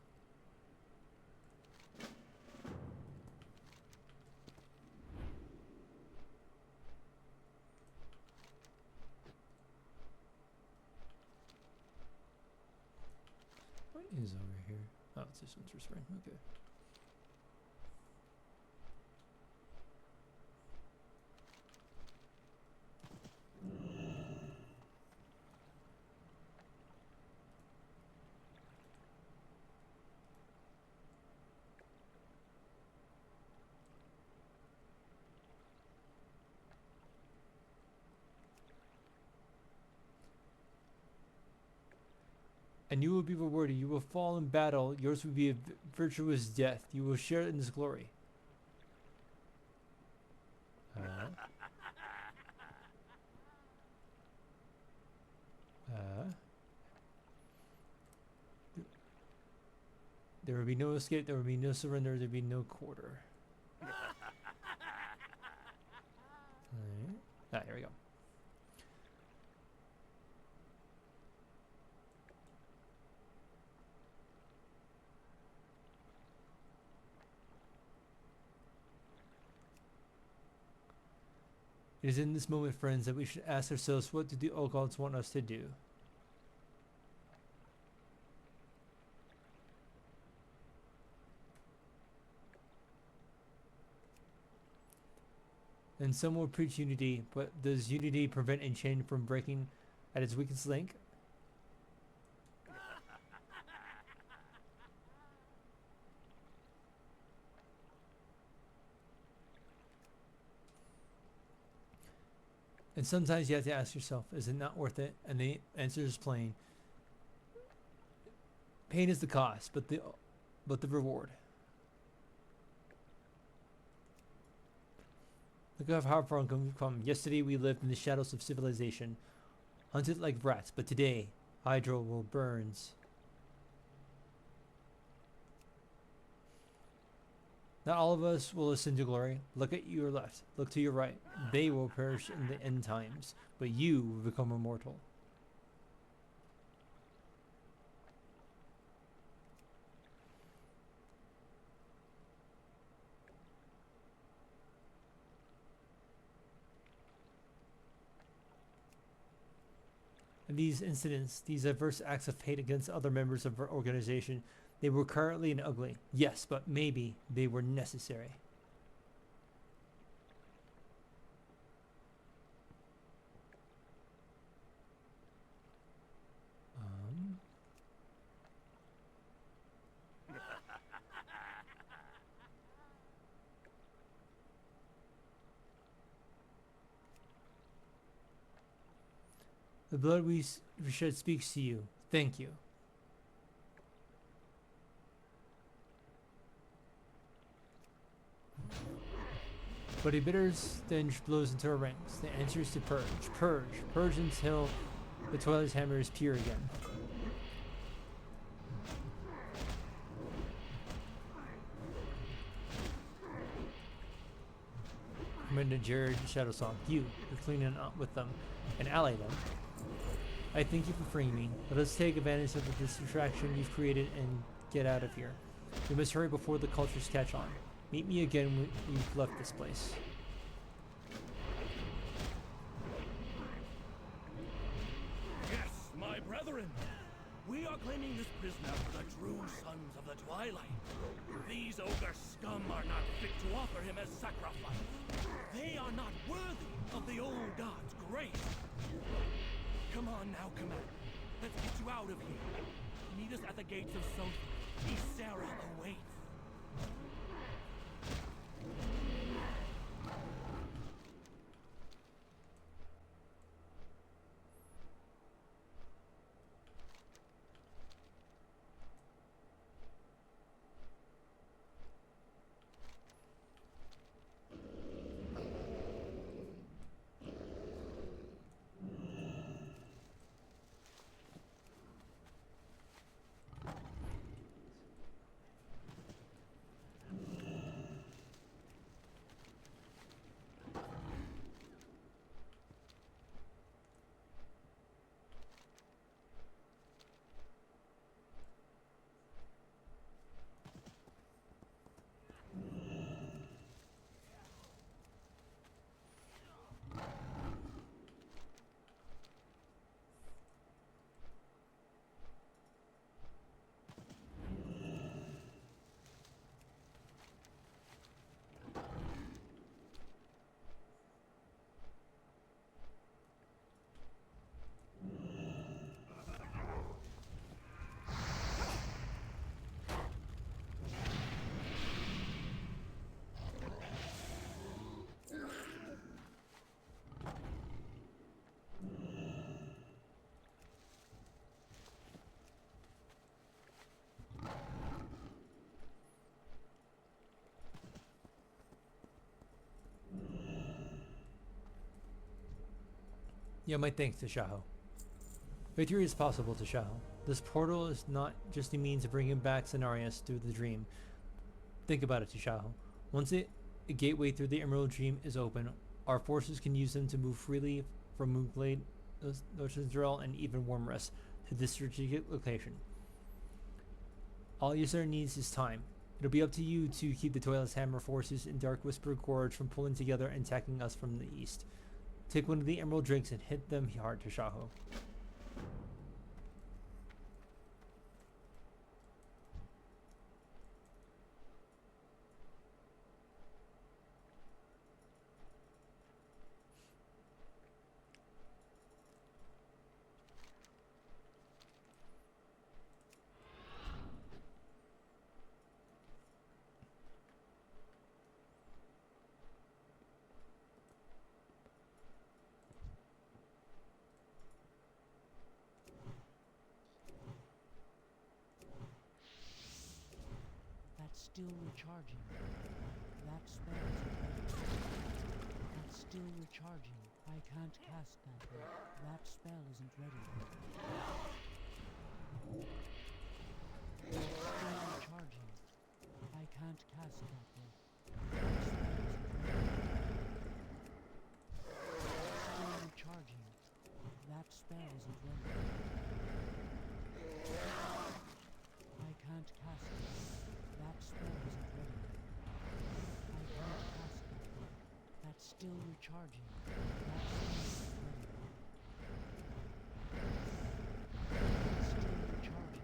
What is over here? Oh, it's this one's for spring. Okay. And you will be rewarded. You will fall in battle. Yours will be a virtuous death. You will share in his glory. There will be no escape. There will be no surrender. There will be no quarter. Here we go. It is in this moment, friends, that we should ask ourselves, what do the old gods want us to do? And some will preach unity, but does unity prevent a chain from breaking at its weakest link? And sometimes you have to ask yourself, is it not worth it? And the answer is plain. Pain is the cost, but the reward. Look how far we've come. Yesterday we lived in the shadows of civilization, hunted like rats, but today Hydro will burns. Not all of us will ascend to glory. Look at your left. Look to your right. They will perish in the end times, but you will become immortal. And these incidents, these adverse acts of hate against other members of our organization, they were cowardly and ugly. Yes, but maybe they were necessary. The blood we shed speaks to you. Thank you. But a bitter stench blows into our ranks. The answer is to purge. Purge. Purge until the Twilight's hammer is pure again. Commander Jared Shadowsong, you are cleaning up with them and ally them. I thank you for freeing me. Let us take advantage of the distraction you've created and get out of here. We must hurry before the cultures catch on. Meet me again when you've left this place. Yes, my brethren. We are claiming this prisoner for the true sons of the Twilight. These ogre scum are not fit to offer him as sacrifice. They are not worthy of the old god's grace. Come on now, Commander. Let's get you out of here. Meet us at the gates of Sophie. Ysera awaits. Yeah, my thanks, Tashaho. Victory is possible, Tashaho. This portal is not just a means of bringing back Cenarius through the dream. Think about it, Tashaho. Once a gateway through the Emerald Dream is open, our forces can use them to move freely from Moonglade, Nochenzrel, and even Wormrest to this strategic location. All Ysera needs is time. It'll be up to you to keep the Twilight's Hammer forces in Dark Whisper Gorge from pulling together and attacking us from the east. Take one of the emerald drinks and hit them hard, Tashaho. still recharging. That spell isn't ready. That's still recharging. I can't cast that yet. That spell isn't ready. Still recharging. I can't cast that yet. That spell isn't ready. Still recharging. That spell isn't ready. I can't cast it. That spell isn't ready. I can't cast that yet. That's still recharging. That spell isn't ready. That's still recharging.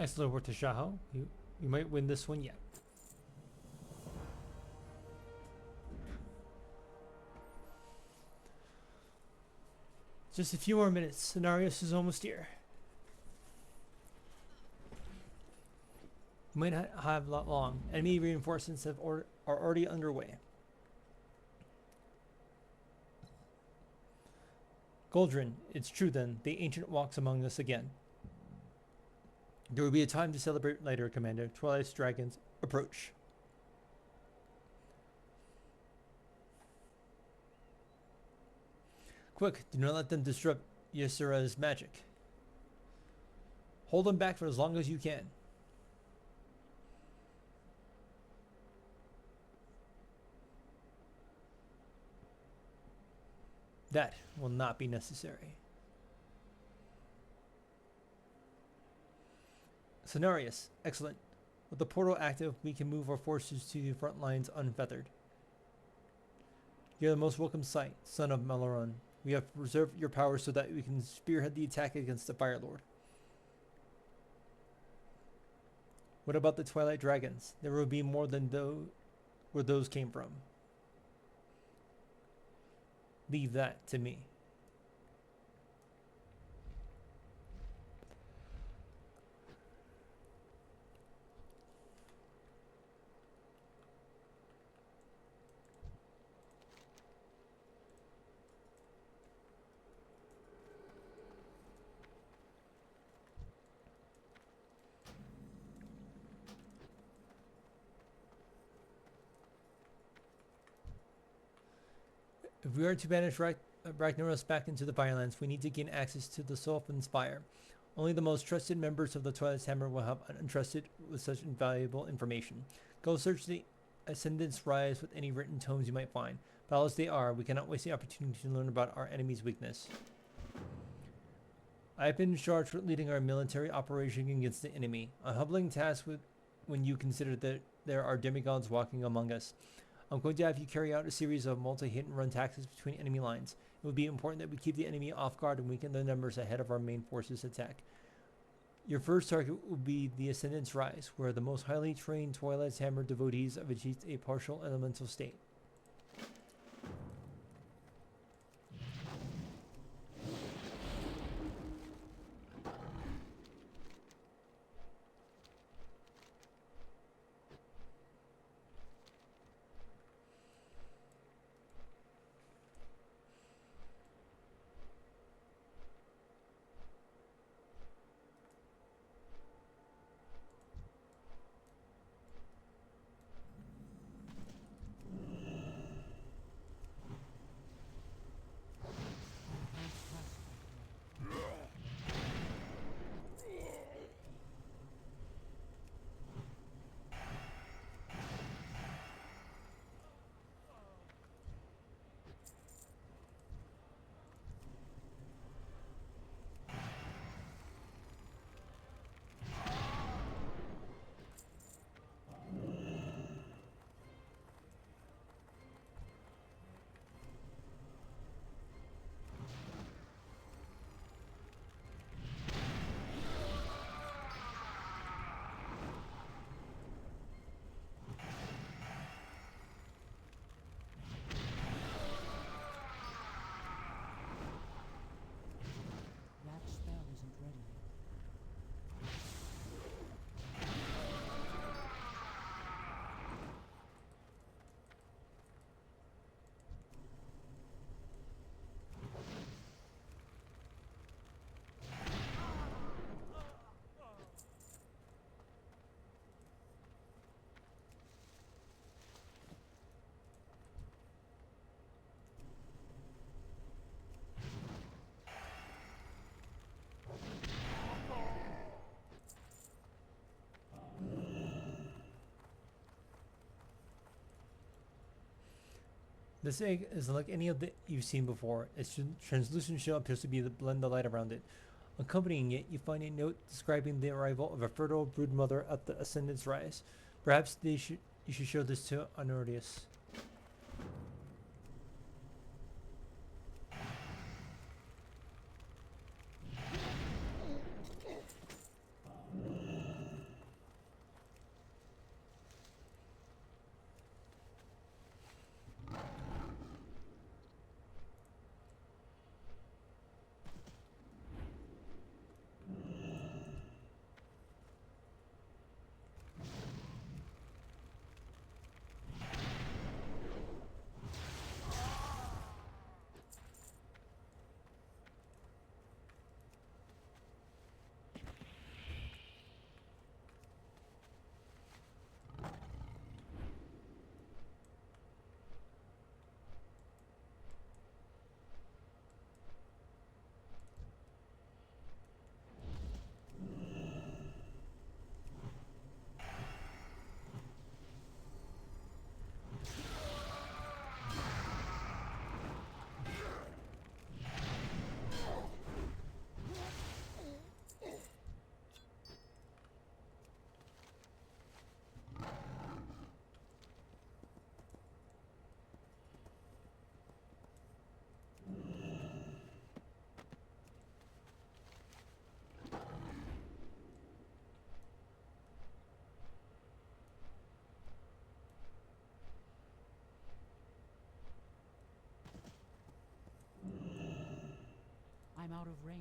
Excellent work, Tashaho. You might win this one yet. Just a few more minutes. Cenarius is almost here. You might not have a lot long. Enemy reinforcements are already underway. Goldrin, it's true then. The ancient walks among us again. There will be a time to celebrate later, Commander. Twilight's dragons approach. Quick, do not let them disrupt Ysera's magic. Hold them back for as long as you can. That will not be necessary. Cenarius, excellent. With the portal active, we can move our forces to the front lines unfeathered. You're the most welcome sight, son of Maloron. We have reserved your power so that we can spearhead the attack against the Fire Lord. What about the Twilight Dragons? There will be more than where those came from. Leave that to me. If we are to banish Ragnaros back into the Firelands, we need to gain access to the Sultan's Fire. Only the most trusted members of the Twilight's Hammer will have untrusted with such invaluable information. Go search the Ascendant's Rise with any written tomes you might find. Foul as they are, we cannot waste the opportunity to learn about our enemy's weakness. I have been charged with leading our military operation against the enemy. A humbling task when you consider that there are demigods walking among us. I'm going to have you carry out a series of multi-hit and run tactics between enemy lines. It will be important that we keep the enemy off guard and weaken their numbers ahead of our main forces' attack. Your first target will be the Ascendant's Rise, where the most highly trained Twilight's Hammer devotees have achieved a partial elemental state. This egg is unlike any of the you've seen before. Its translucent shell appears to be to blend the light around it. Accompanying it, you find a note describing the arrival of a fertile brood mother at the Ascendant's rise. Perhaps you should show this to Honorius. I'm out of range.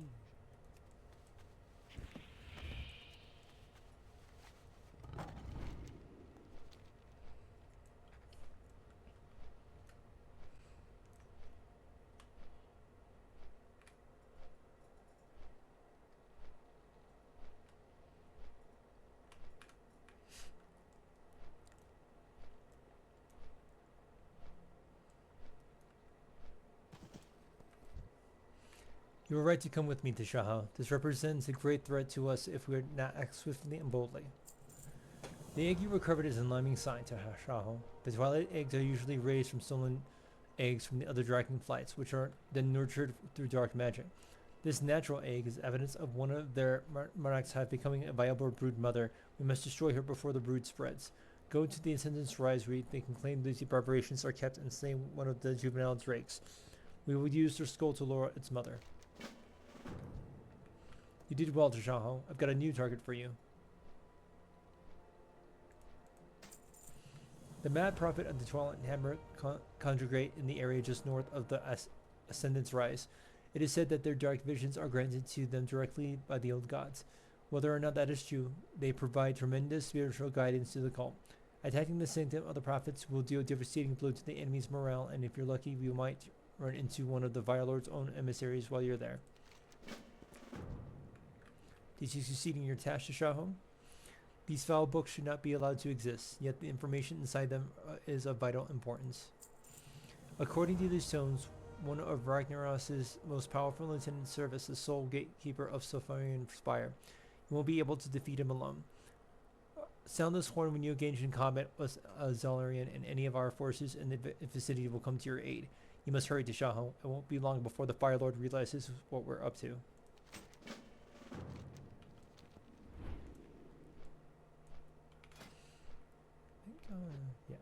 You were right to come with me, Tashaho. This represents a great threat to us if we are not act swiftly and boldly. The egg you recovered is an alarming sign, Tashaho. The twilight eggs are usually raised from stolen eggs from the other dragon flights, which are then nurtured through dark magic. This natural egg is evidence of one of their monarchs have becoming a viable brood mother. We must destroy her before the brood spreads. Go to the Ascendant's Rise where they can claim these preparations are kept and slay one of the juvenile drakes. We will use their skull to lure its mother. You did well, Tashaho. I've got a new target for you. The Mad Prophet of the Twilight Hammer congregate in the area just north of the Ascendant's Rise. It is said that their dark visions are granted to them directly by the old gods. Whether or not that is true, they provide tremendous spiritual guidance to the cult. Attacking the sanctum of the prophets will deal a devastating blow to the enemy's morale, and if you're lucky, you might run into one of the Vile Lord's own emissaries while you're there. Did you succeed in your task, Tashaho? These foul books should not be allowed to exist, yet the information inside them is of vital importance. According to these stones, one of Ragnaros's most powerful lieutenants serves as the sole gatekeeper of Sulfurian Spire. You won't be able to defeat him alone. Sound this horn when you engage in combat with Zalarian, and any of our forces in the vicinity will come to your aid. You must hurry, Tashaho. It won't be long before the Fire Lord realizes what we're up to. Yeah.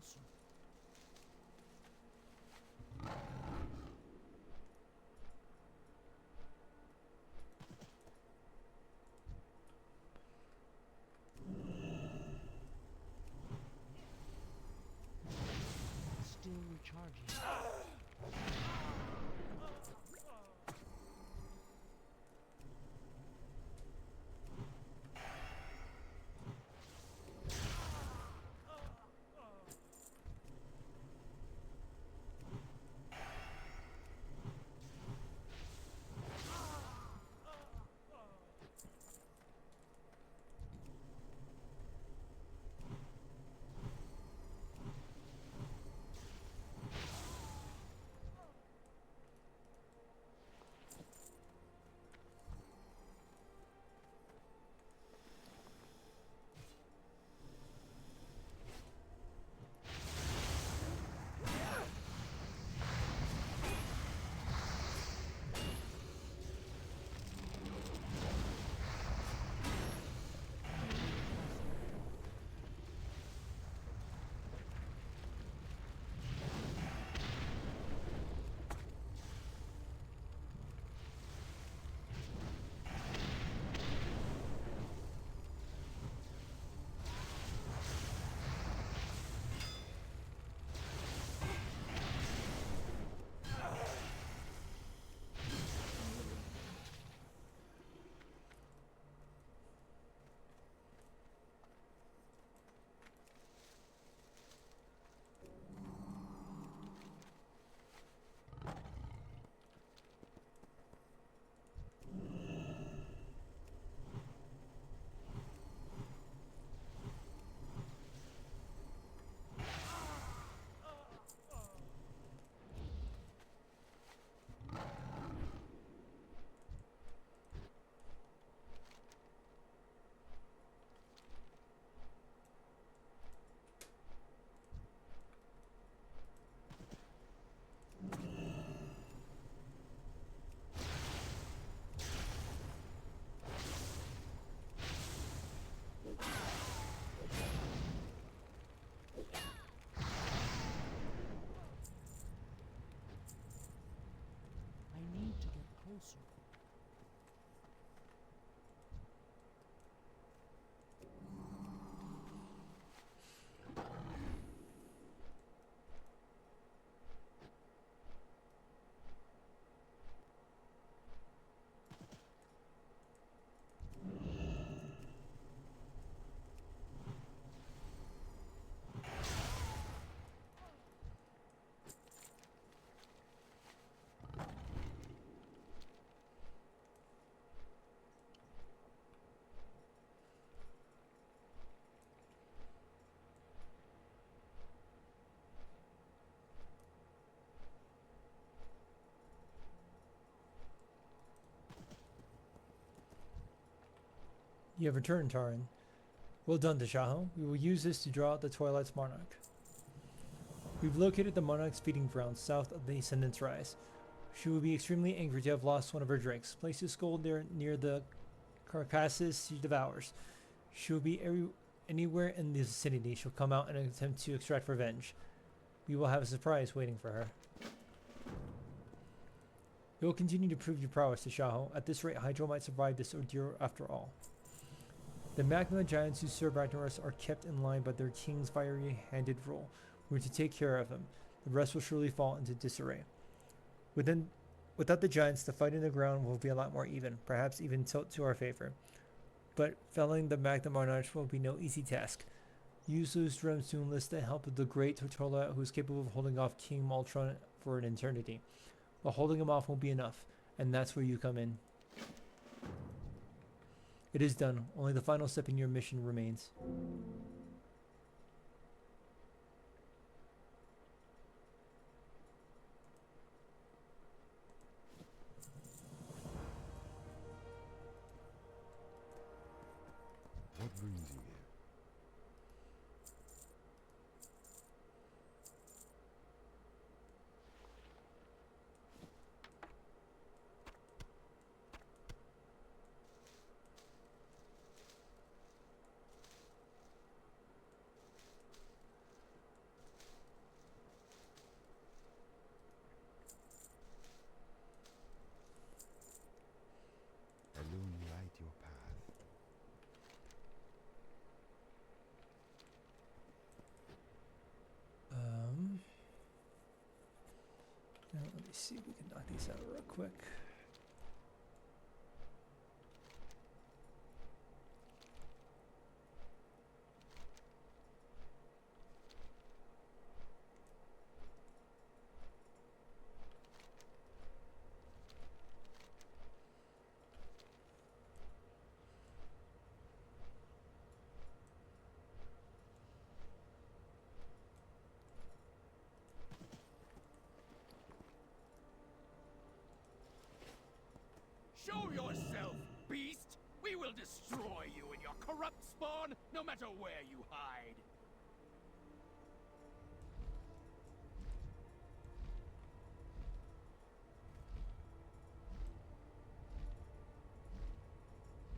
closer. Still recharging. I need to get closer. You have returned, Taran. Well done, Tashaho. We will use this to draw out the Twilight's monarch. We've located the monarch's feeding ground south of the Ascendant's Rise. She will be extremely angry to have lost one of her drakes. Place his skull there near the carcasses she devours. She will be anywhere in the vicinity. She'll come out and attempt to extract revenge. We will have a surprise waiting for her. You will continue to prove your prowess, Tashaho. At this rate, Hydro might survive this ordeal after all. The magma giants who serve Ragnaros are kept in line by their king's fiery-handed rule. We're to take care of them. The rest will surely fall into disarray. Without the giants, the fight in the ground will be a lot more even, perhaps even tilt to our favor. But felling the Magna Monarch will be no easy task. Use those drums to enlist the help of the great Tortola, who is capable of holding off King Maltron for an eternity. But holding him off won't be enough, and that's where you come in. It is done. Only the final step in your mission remains. What brings you here? see if we can knock these out real quick. Show yourself, beast! We will destroy you and your corrupt spawn, no matter where you hide.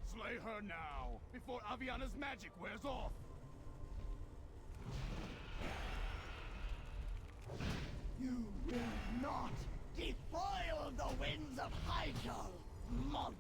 Slay her now, before Aviana's magic wears off! You will not defile the winds of Hyjal, monster!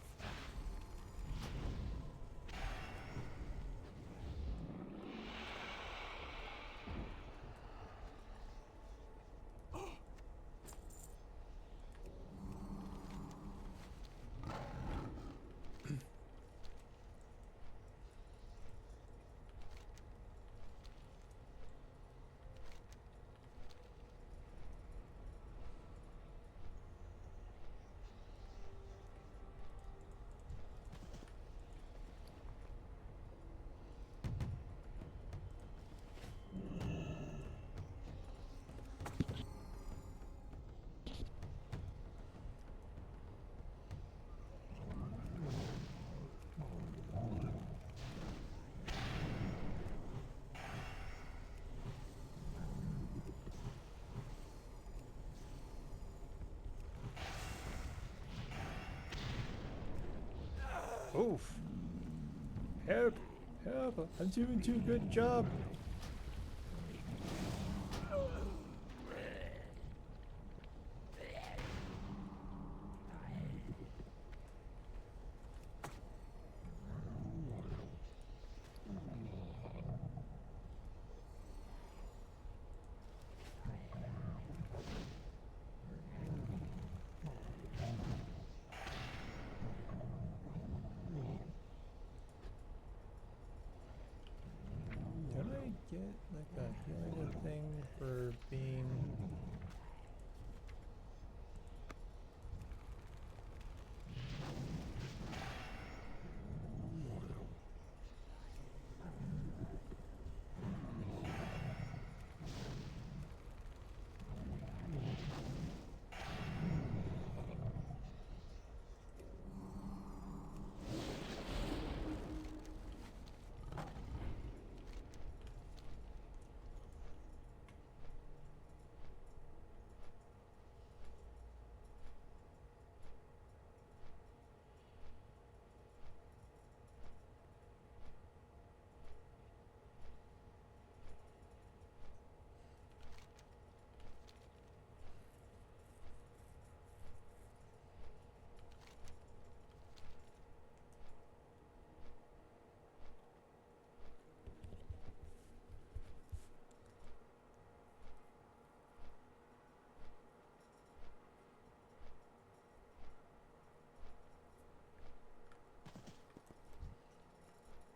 Oof. Help. Help. I'm doing too good job. Can I get like a healing thing for being...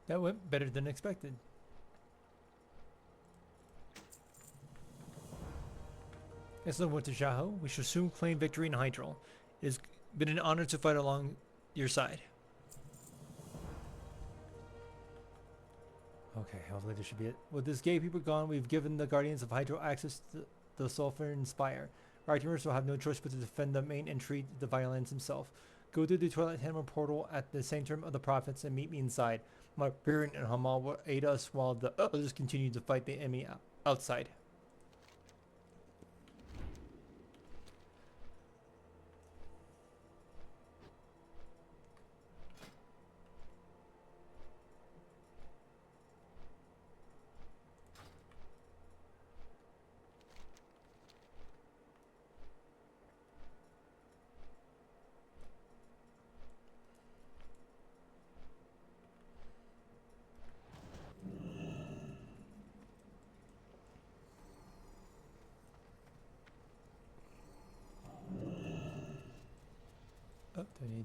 That went better than expected. Excellent to Tashaho. We shall soon claim victory in Hydrol. It has been an honor to fight along your side. Okay, hopefully this should be it. With this gatekeeper gone, we've given the Guardians of Hydrol access to the Sulfuran Spire. Righters will have no choice but to defend the main entry to the Violence himself. Go to the Twilight Hammer portal at the Sanctum of the Prophets and meet me inside. My parent and Hamal will aid us while the others continue to fight the enemy outside.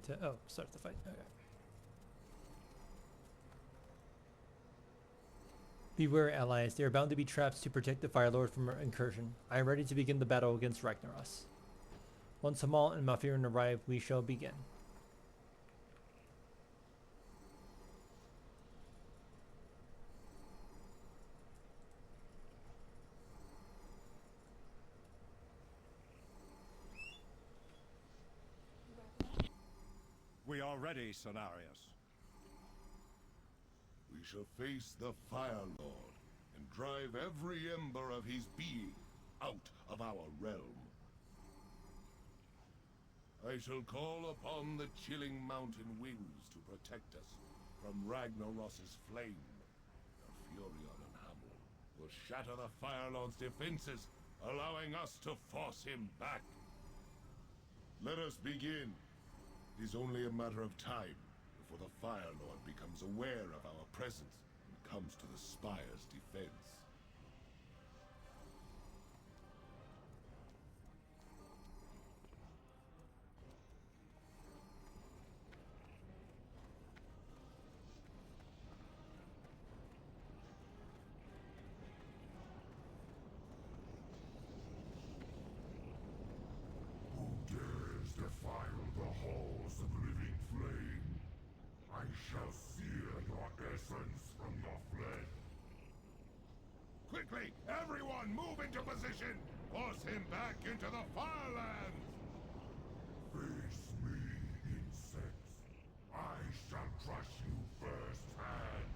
need to... Oh, start the fight. Okay. Beware, allies. They are bound to be traps to protect the Fire Lord from our incursion. I am ready to begin the battle against Ragnaros. Once Hamal and Malfirin arrive, we shall begin. We are ready, Cenarius. We shall face the Fire Lord and drive every ember of his being out of our realm. I shall call upon the chilling mountain winds to protect us from Ragnaros's flame. The Furion and Hamel will shatter the Fire Lord's defenses, allowing us to force him back. Let us begin. It is only a matter of time before the Fire Lord becomes aware of our presence and comes to the Spire's defense. Who dares defile the halls of living flame? I shall sear your essence from your flesh. Quickly, everyone move into position! Force him back into the Firelands! Face me, insects. I shall crush you firsthand.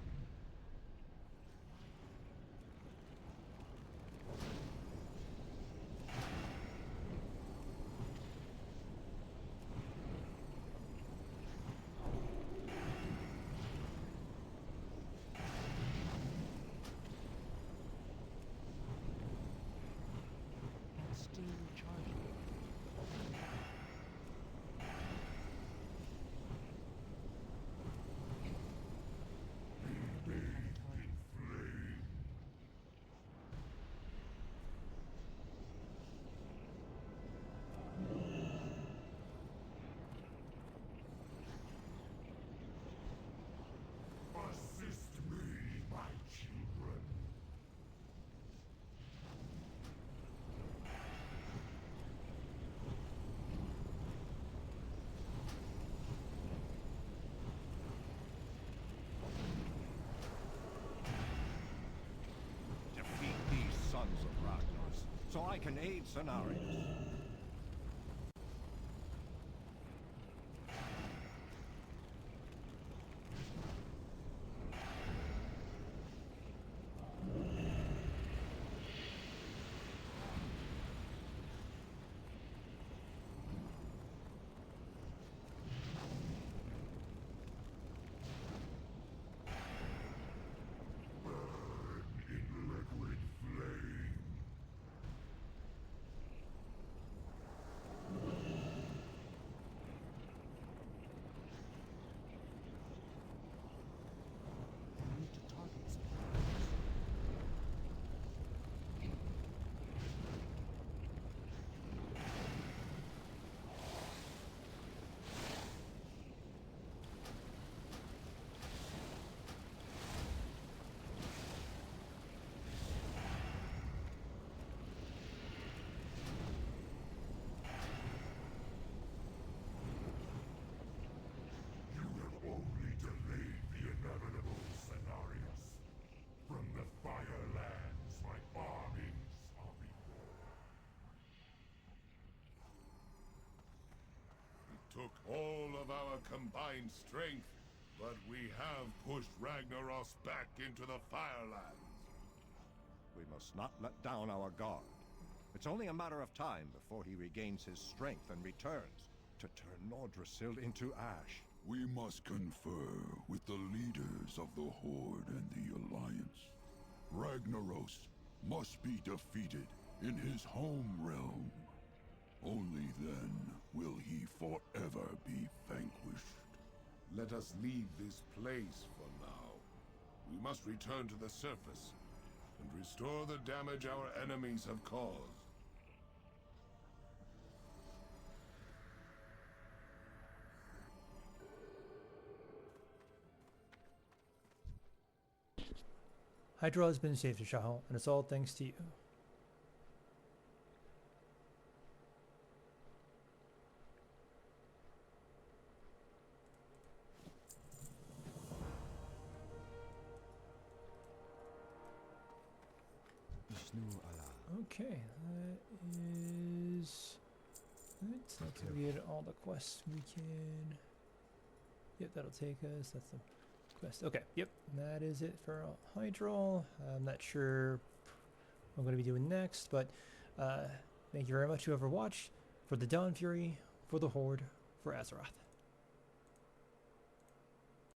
That's still recharging. Assist me, my children. Defeat these sons of Ragnaros, so I can aid Cenarius. In liquid flame. We need to target suppliers. You have only delayed the inevitable, Cenarius. From the Firelands, my armies are before. It took all of our combined strength, but we have pushed Ragnaros back into the Firelands. We must not let down our guard. It's only a matter of time before he regains his strength and returns to turn Nordrassil into ash. We must confer with the leaders of the Horde and the Alliance. Ragnaros must be defeated in his home realm. Only then will he forever be vanquished. Let us leave this place for now. We must return to the surface and restore the damage our enemies have caused. Hydra has been saved, Tashaho, and it's all thanks to you. Okay, that is it. That's gonna get all the quests we can. Yep, that'll take us. That's the quest. Okay, yep, that is it for Hydral. I'm not sure what I'm going to be doing next, but thank you very much whoever watched. For the Dawn Fury, for the Horde, for Azeroth.